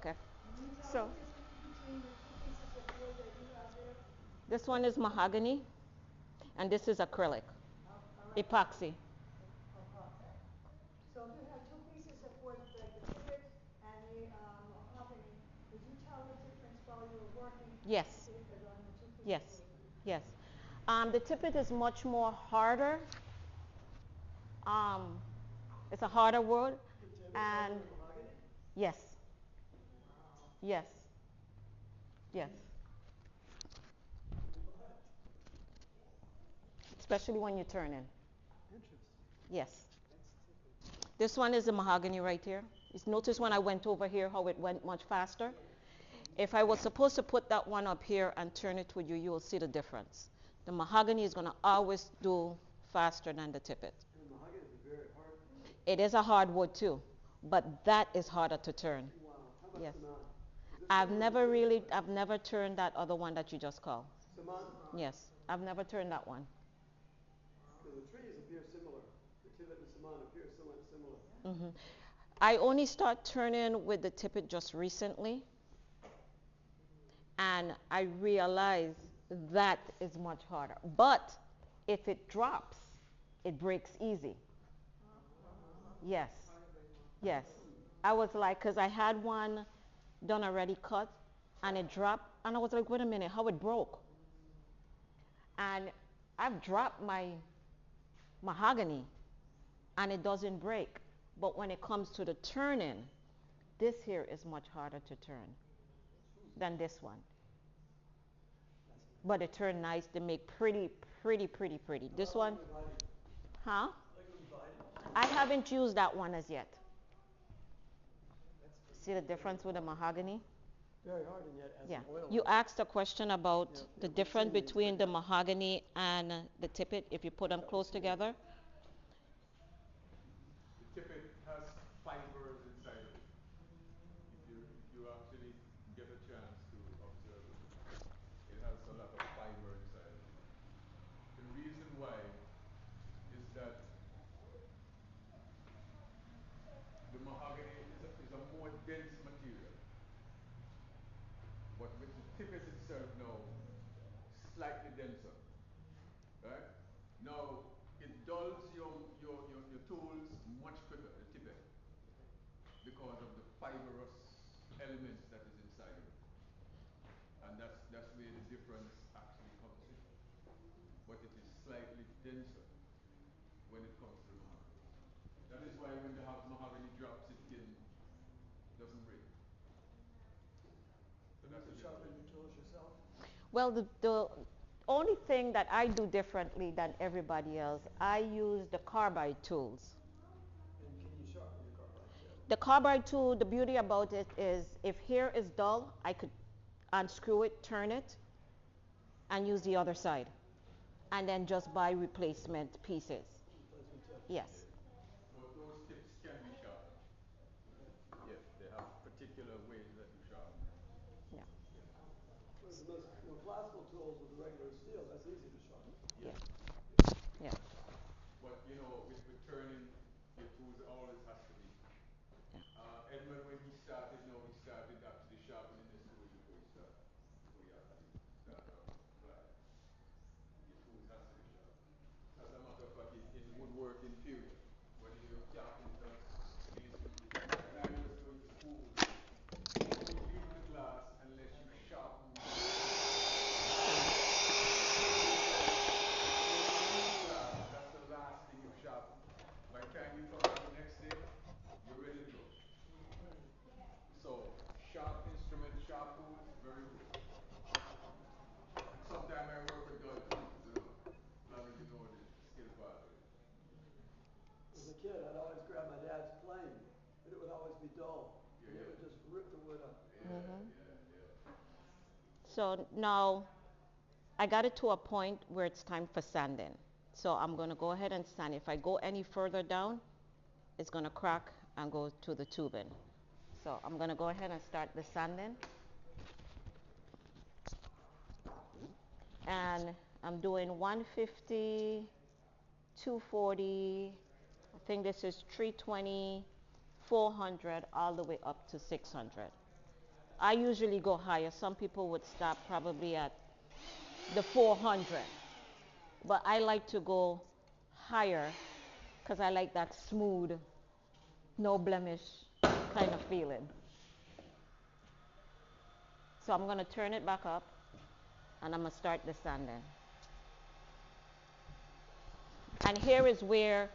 Okay. Can you tell So the difference between the two pieces of wood that you have there? this one is mahogany, and this is acrylic, All right. epoxy. Okay. So if you have two pieces of wood, like the tippet and the mahogany, could you tell the difference while you were working? Yes. On the two pieces Yes. of wood? Yes. The tippet is much more harder. Um, it's a harder wood, The tip is and harder than mahogany? yes, Wow. yes, yes. What? Especially when you turn in. Interesting. Yes. That's typical. This one is the mahogany right here. Just notice when I went over here how it went much faster. If I was supposed to put that one up here and turn it with you, you will see the difference. The mahogany is going to always do faster than the tippet. And mahogany is a very hard wood. It is a hard wood too, but that is harder to turn. Wow. How about Yes. Saman? Is it I've similar to never tippet? really, I've never turned that other one that you just called. Saman? Yes, I've never turned that one. Because the trees appear similar. The tippet and Saman appear somewhat similar. Hmm. I only start turning with the tippet just recently, and I realize that is much harder. But if it drops, it breaks easy. Yes, yes. I was like, because I had one done already cut, and it dropped, and I was like, wait a minute, how it broke? And I've dropped my mahogany, and it doesn't break. But when it comes to the turning, this here is much harder to turn than this one. But it turned nice. They make pretty, pretty, pretty, pretty. This one, huh? Like a divided? I haven't used that one as yet. That's See the difference with the mahogany? very hard, and yet it has Yeah. an oil. You asked a question about Yeah, the yeah, we've difference seen these, between but the yeah. mahogany and the tippet if you put them close together. The tippet has fibers inside of it. If you actually get a chance to observe it, it has a lot of fiber inside of it. The reason why is that the mahogany is a more dense material. But with the tippet itself now, slightly denser. Right? Now, it dulls your tools much quicker, the tippet, because of the fibrous elements that is inside of it. And that's where the difference actually comes in. But it is slightly denser when it comes to the mahogany. That is why when the mahogany drops, doesn't break. So You that's the sharpen difference. your tools yourself? Well, the only thing that I do differently than everybody else, I use the carbide tools. And can you sharpen your carbide too? The carbide tool, the beauty about it is if here is dull, I could unscrew it, turn it, and use the other side. And then just buy replacement pieces. Replacement tips. Yes. But those tips can be sharpened. Okay. Yes, they have particular ways that you sharpen them. Yeah. Yes. Whereas the most more classical tools with the regular steel, that's easy to sharpen. Yeah. Yes. Yeah. But with turning, your tools always has to be. Edmund, when he started, he started actually sharpening his tools before he actually started applying. Your tools has to be sharp. As a matter of fact, in woodworking period, whether you're a carpenter, mason, when I was going to school, you don't leave the class unless you sharpen your tools. When you leave class, that's the last thing you sharpen. By the time you come back the next day, you're ready to go. So, sharp instruments, sharp tools, very good. And sometimes I work with dull tools, as long as you know the skill part of it. As a kid, I'd always grab my dad's plane, but it would always be dull. Yeah, And it yeah. would just rip the wood up. Yeah, Mhm. yeah. So now I got it to a point where it's time for sanding. So I'm going to go ahead and sand. If I go any further down, it's going to crack and go to the tubing. So I'm going to go ahead and start the sanding. And I'm doing 150, 240, I think this is 320, 400, all the way up to 600. I usually go higher. Some people would stop probably at the 400. But I like to go higher because I like that smooth, no blemish kind of feeling. So I'm going to turn it back up and I'm going to start the sanding. And here is where,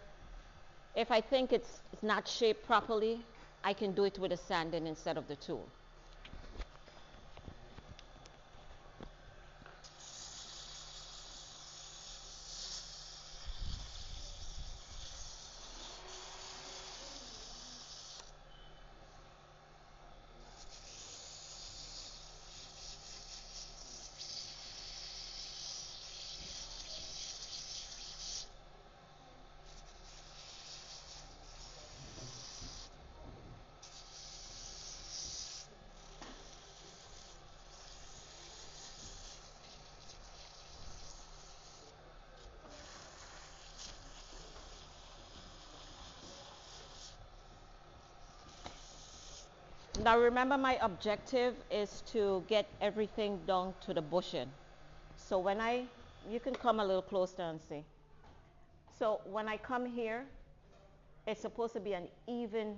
if I think it's not shaped properly, I can do it with a sanding instead of the tool. Now remember, my objective is to get everything down to the bushing. So when you can come a little closer and see. So when I come here, it's supposed to be an even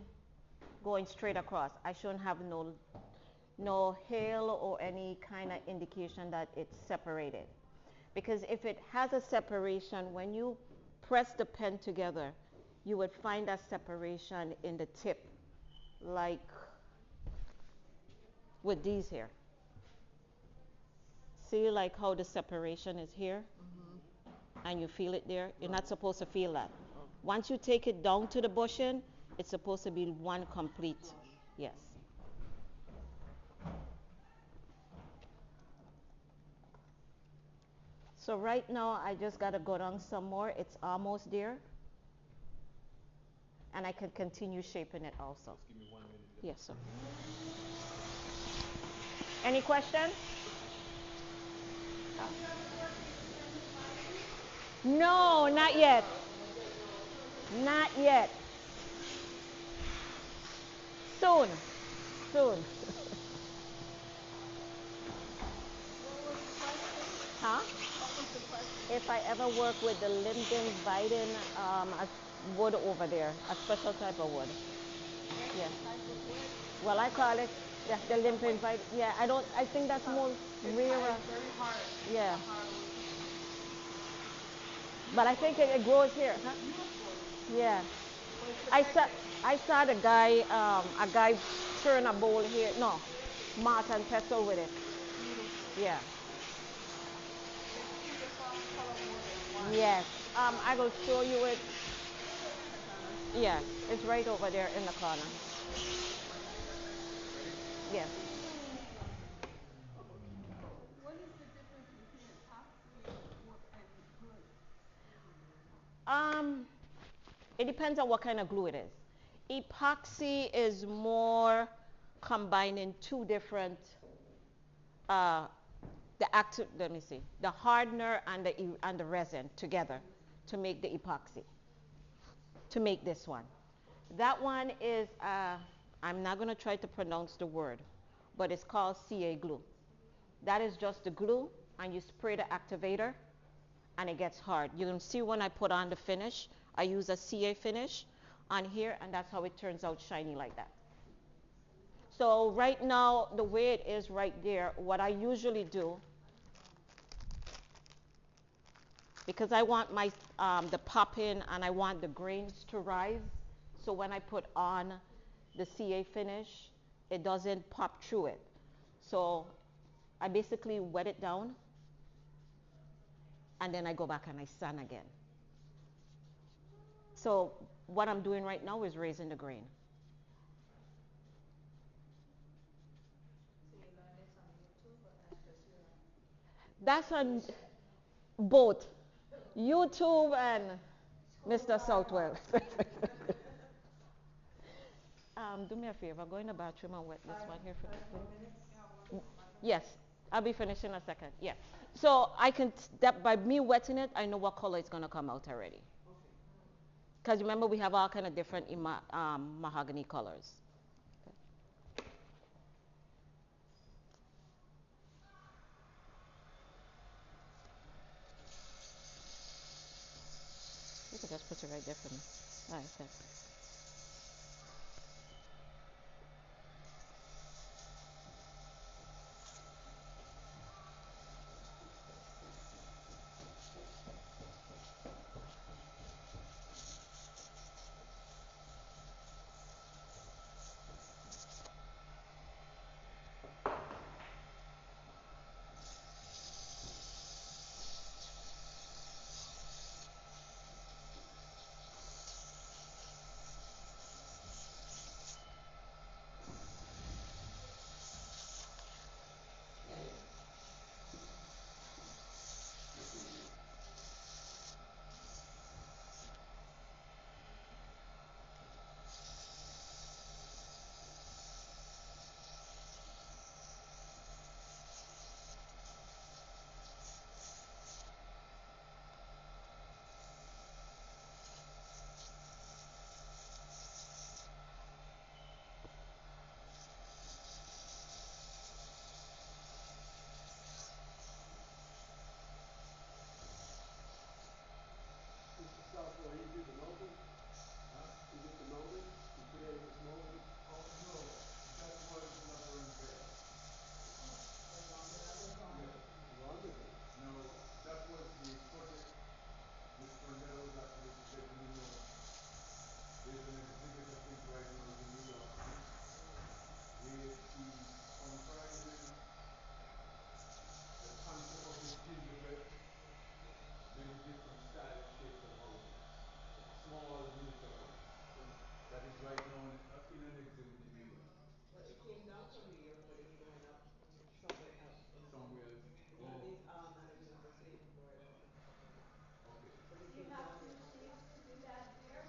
going straight across. I shouldn't have no hail or any kind of indication that it's separated. Because if it has a separation, when you press the pen together, you would find that separation in the tip, like with these here. See, like how the separation is here? And you feel it there? You're not supposed to feel that. Once you take it down to the bushing, it's supposed to be one complete. Yes. So right now, I just got to go down some more. It's almost there. And I can continue shaping it also. Just give me 1 minute. Yes, sir. Any questions? No, not yet. Not yet. Soon. Soon. Huh? If I ever work with the Linden Biden wood over there, a special type of wood. Yeah. Well, I call it the Linden Biden. Yeah, I think that's more rarer. Very hard. Yeah. But I think it grows here, huh? Yeah. I saw the guy, a guy turn a bowl here. No, malt and pestle with it. Yeah. Yes. I will show you it. Yeah, it's right over there in the corner. Yes. What is the difference between epoxy and glue? It depends on what kind of glue it is. Epoxy is more combining two different, let me see, the hardener and the resin together to make the epoxy, to make this one. That one is, I'm not going to try to pronounce the word, but it's called CA glue. That is just the glue, and you spray the activator, and it gets hard. You can see when I put on the finish, I use a CA finish on here, and that's how it turns out shiny like that. So right now, the way it is right there, what I usually do, because I want my the popping and I want the grains to rise, so when I put on the CA finish, it doesn't pop through it. So I basically wet it down, and then I go back and I sand again. So what I'm doing right now is raising the grain. So you learned this on YouTube or that's just your... That's on both YouTube and Mr. Southwell. Do me a favor, go in the bathroom and wet this one here for me, please. Yes, I'll be finished in a second. Yeah. So I can, by me wetting it, I know what color it's going to come out already. Because remember, we have all kind of different mahogany colors. just put it right there for me. All right, thanks. Mr. Southwell, he did the molding? Huh? He did the molding? He created this molding? Oh no, that was Reverend Bear. Yes. Wonderful. No, that was the project. This one that was actually, to let you know, there's an exhibit I think right now in New York City where he comprises the concept of his gingerbread, many different styles, shapes and houses. Small miniature house. That is right now in an exhibit in New York. But it came down from New York, but it's going up somewhere else in the city. Somewhere else. It's at Oh, this at a university in Florida, I think, something like that. okay. But Do it you came have down two here. machines to do that there?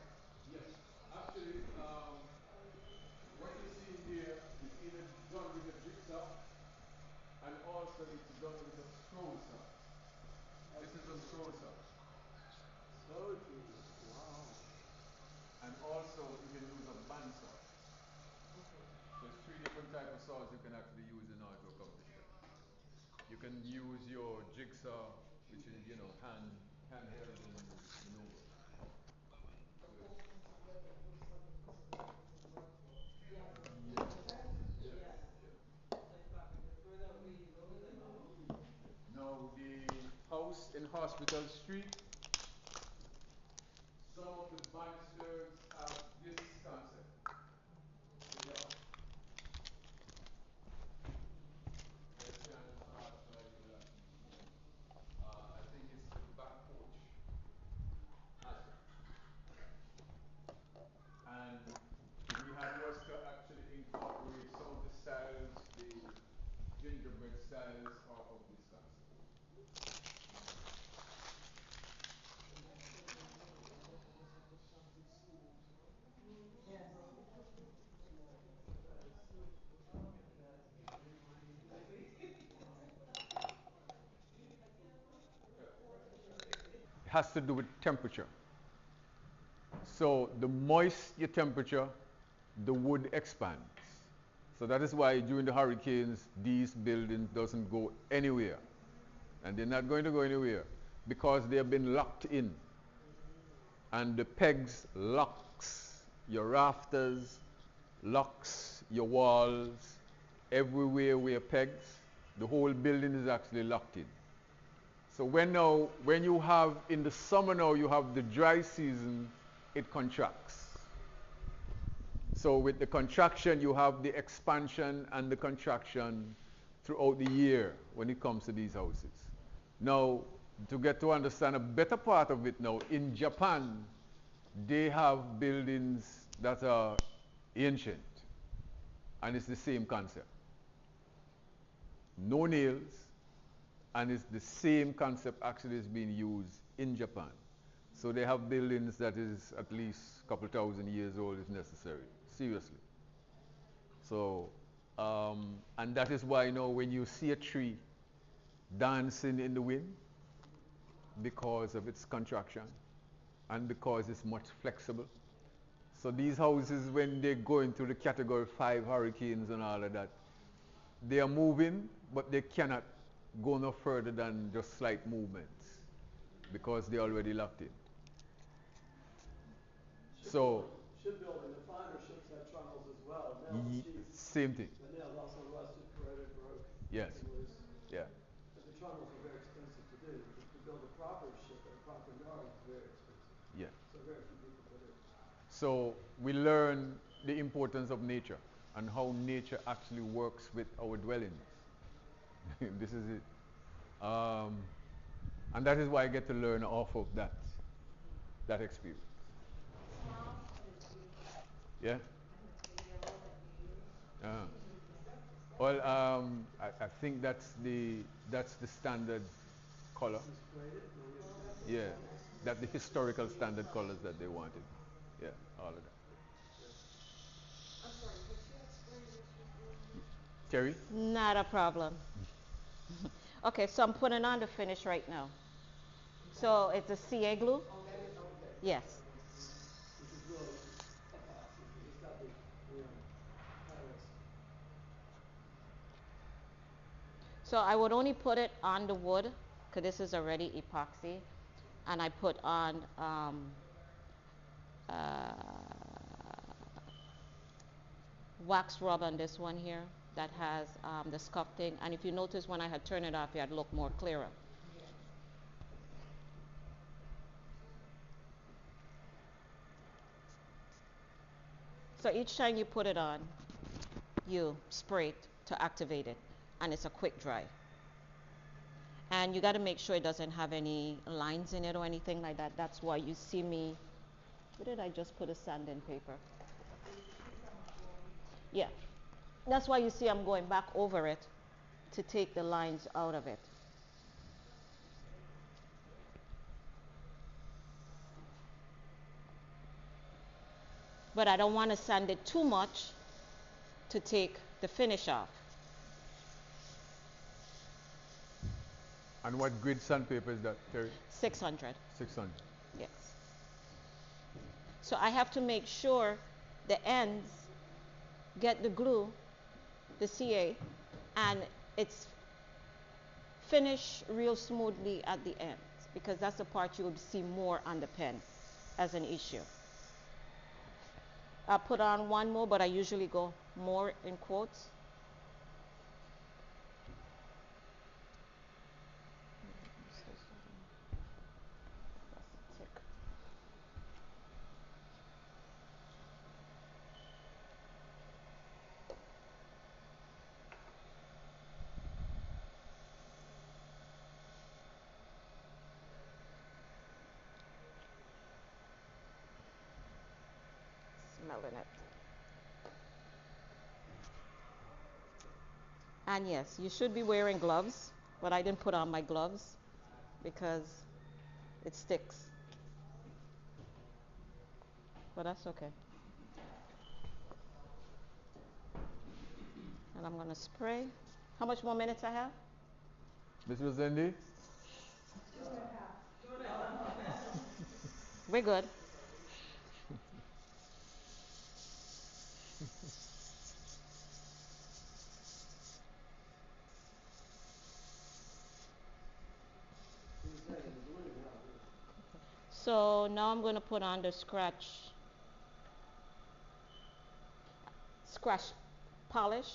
Yes. Actually, what you're seeing here is either done with a jigsaw and also it's done with a scroll saw. This is a scroll saw. So true. Wow. And also you can use a bandsaw. Okay. So it's three different types of saws you can actually use in order to accomplish that. You can use your jigsaw, which is, handheld and maneuver. The whole thing together looks like a piece of American workbook. Yes. Yes. Yes. Yes. Yes. So it's like the further away you go, you're like, oh. Now the house in Hospital Street, some of the banksters have this concept. Check it out. Get a chance to pass by will actually see that. I think it's the back porch has that. And we had was to actually incorporate some of the styles, the gingerbread styles off of this concept. And that thing in the middle is looking just like a Sunday schools, huh? Yes. Oh, it does. It reminds me exactly. Has to do with temperature. So the moist your temperature, the wood expands. So that is why during the hurricanes, these buildings doesn't go anywhere. And they're not going to go anywhere because they have been locked in. And the pegs locks your rafters, locks your walls, everywhere where pegs, the whole building is actually locked in. So when you have, in the summer now, you have the dry season, it contracts. So with the contraction, you have the expansion and the contraction throughout the year when it comes to these houses. Now, to get to understand a better part of it now, in Japan, they have buildings that are ancient. And it's the same concept. No nails, and it's the same concept actually is being used in Japan. So they have buildings that is at least a couple thousand years old if necessary. Seriously. So, and that is why when you see a tree dancing in the wind, because of its contraction and because it's much flexible. So these houses, when they go into the category 5 hurricanes and all of that, they are moving, but they cannot go no further than just slight movements because they're already locked in. So shipbuilding, the finer ships have trundles as well, nailed to sheets. same thing. The nails also rusted, corroded, broke, Yes. came loose. Yeah. But the trundles are very expensive to do. To build a proper ship at a proper yard is very expensive. Yeah. So very few people could do it. So we learn the importance of nature and how nature actually works with our dwellings. This is it. And that is why I get to learn off of that experience. Small but it's beautiful. Yeah. The yellow that you use. Uh, well, I think that's the standard color. You sprayed it, then you have to Yeah, that the historical standard colors that they wanted. Yeah, all of that. I'm sorry, had she explained what she's doing now? Terry? Not a problem. Okay, so I'm putting on the finish right now. So it's a CA glue? Oh, that is, okay. Yes. This is really epoxy, because it's got the catalyst. So I would only put it on the wood, because this is already epoxy. And I put on uh, wax rub on this one here that has the scuffing. And if you notice when I had turned it off, it had looked more clearer. So each time you put it on, you spray it to activate it. And it's a quick dry. And you got to make sure it doesn't have any lines in it or anything like that. That's why you see me, where did I just put a sanding paper? Yeah. That's why you see I'm going back over it to take the lines out of it. But I don't want to sand it too much to take the finish off. And what grid sandpaper is that, Terry? 600. 600. Yes. So I have to make sure the ends get the glue, the CA, and it's finished real smoothly at the ends, because that's the part you would see more on the pen as an issue. I put on one more, but I usually go more in quotes. Smelling it. And yes, you should be wearing gloves, but I didn't put on my gloves because it sticks. But that's okay. And I'm going to spray. How much more minutes I have? Mr. Zendi? 2.5. We're good. So now I'm going to put on the scratch polish.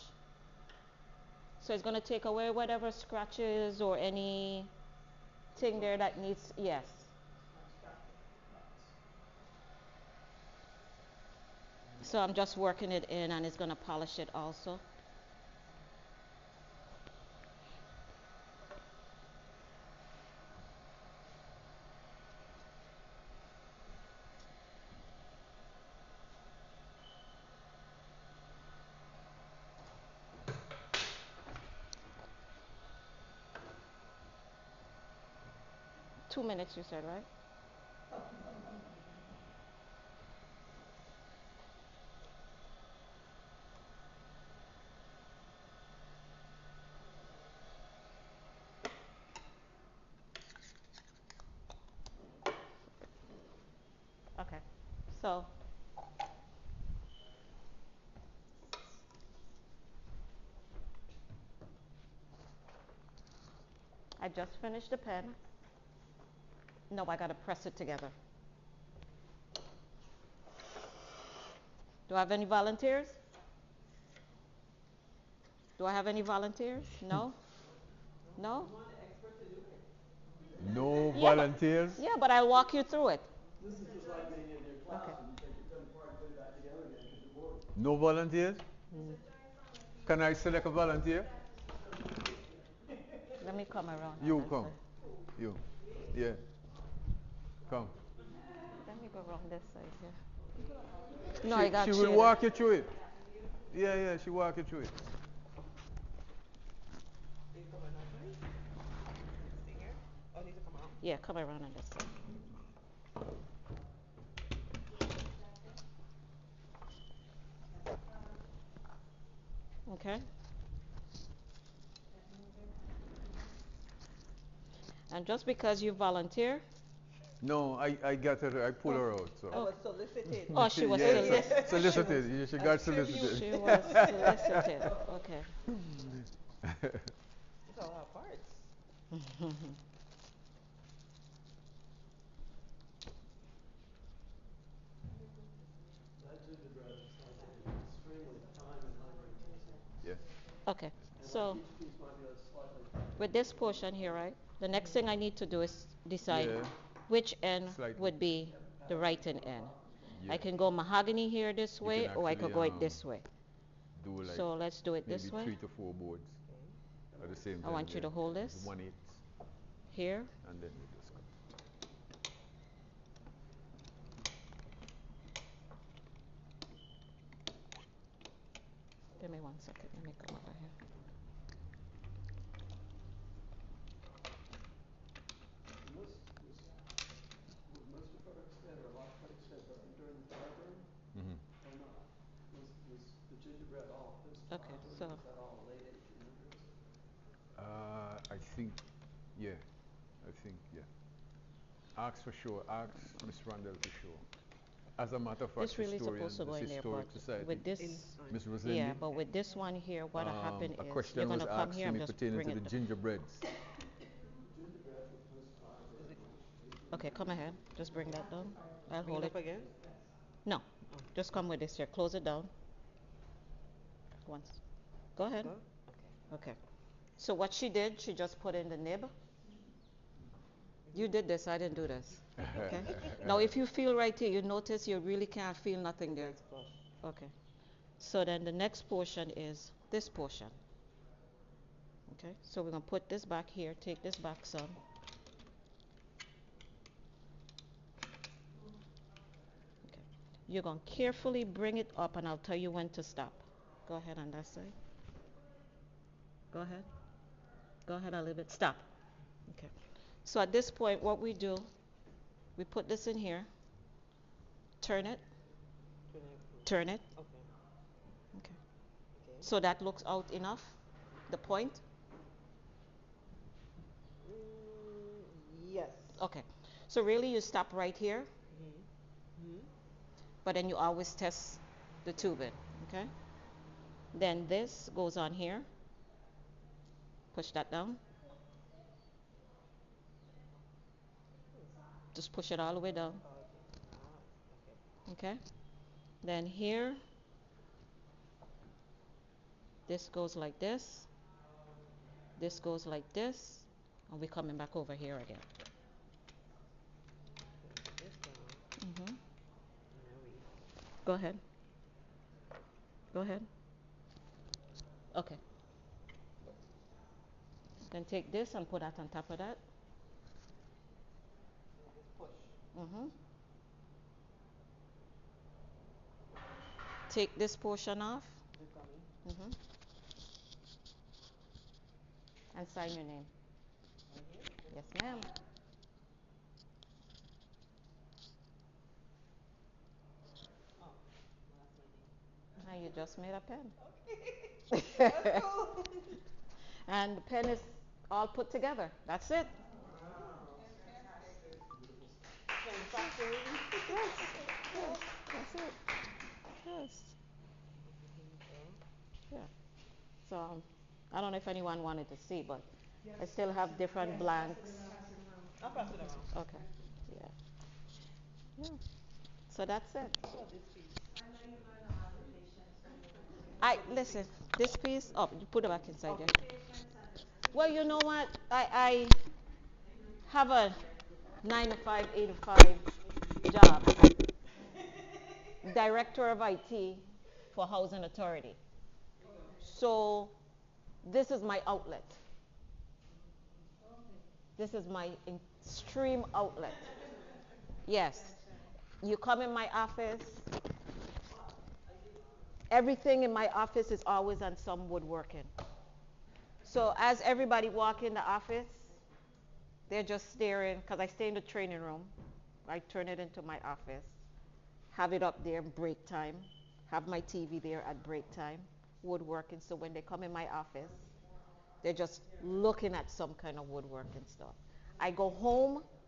So it's going to take away whatever scratches or anything there that needs, yes. So I'm just working it in, and it's going to polish it also. Two minutes, you said, right? Okay. So I just finished the pen. No, I got to press it together. Do I have any volunteers? Do I have any volunteers? No? No? You want the expert to do it. No Yeah, but, volunteers? yeah, but I'll walk you through it. This is just like being in your Okay. classroom. You take your pen apart and put it back together again because you're bored. No volunteers? Can I select a volunteer? Let me come around. You come. You. Yeah. Come. Let me go around this side here. No, I got She will shaded. walk you through it. Yeah, she walk you through it. You come on that side. Stay here. Oh, need to come out. Yeah, come around on this side. Okay. And just because you volunteer. No, I got her. I pull her out. So. I was solicited. Oh, she was Yeah, solicited. solicited. She got solicited. She was solicited. Okay. It's all our parts. That gingerbread is like extremely time and labor intensive. Yeah. Okay. And So like each piece might be a slightly. with this portion here, right? The next thing I need to do is decide Yeah. which end Slightly. would be the writing end. Yeah. I can go mahogany here this You way, can or I could actually, go it this way. Do like So let's do it maybe this way. 3 to 4 boards at the same time. I want you to hold this 1/8, here. and then we just cut. Give me 1 second. Let me come over here. Was most of Fredericksburg or a lot of Fredericksburg burned during the fire burn or not? Was the gingerbread all post fire Okay, burn? so Was that all late 1800s? I think, yeah. Ask for sure. Ask Miss Randall for sure. As a matter of fact, this really is historian, supposed to go this in there, historic but society, with this, Miss Rosendi, yeah, but with this one here, what'll happen a is question you're was gonna come asked here to and me just pertaining bring to the it. gingerbreads. The gingerbread was post fire burn. Okay, come ahead. Just bring that down. I'll Bring hold it it. up again. No, just come with this here. Close it down. Once. Go ahead. Go? Okay. Okay. So what she did, she just put in the nib. You did this, I didn't do this. Okay. Now if you feel right here, you notice you really can't feel nothing there. It's flush. Okay. So then the next portion is this portion. Okay. So we're gonna put this back here, take this back some. Okay. You're gonna carefully bring it up and I'll tell you when to stop. Go ahead on that side. Go ahead. Go ahead, I'll leave it. Stop. Okay. So at this point, what we do, we put this in here, turn it, turn it. Okay. Okay. Okay. So that looks out enough, the point? Yes. Okay. So really you stop right here, Mm-hmm. but then you always test the tubing, okay? Then this goes on here. Push that down. Just push it all the way down. Okay. Okay? Then here, this goes like this. This goes like this. And we're coming back over here again. Put this down. Mm-hmm. Now we. Go ahead. Go ahead. Okay. Then take this and put that on top of that. Just push. Mm-hmm. Take this portion off. The gummy. Mm-hmm. And sign your name. Right here. Yes, ma'am. Oh, well, that's my name. Now you just made a pen. Okay. That's cool. And the pen is all put together. That's it. Wow. Fantastic. Yes, yes, that's it. Yes. Yeah. So I don't know if anyone wanted to see, but I still have different blanks. I'll pass it around. Okay. Yeah. Yeah. So that's it. Oh, this piece. I know you're going to Listen, this piece, oh, you put it back inside there. Occupations and Well, you know what? I have a 9 to 5, 8 to 5 job. Director of IT for Housing Authority. So this is my outlet. This is my extreme outlet. Yes. You come in my office, everything in my office is always on some woodworking. So as everybody walk in the office, they're just staring, because I stay in the training room. I turn it into my office, have it up there break time, have my TV there at break time, woodworking. So when they come in my office, they're just looking at some kind of woodworking stuff. I go home,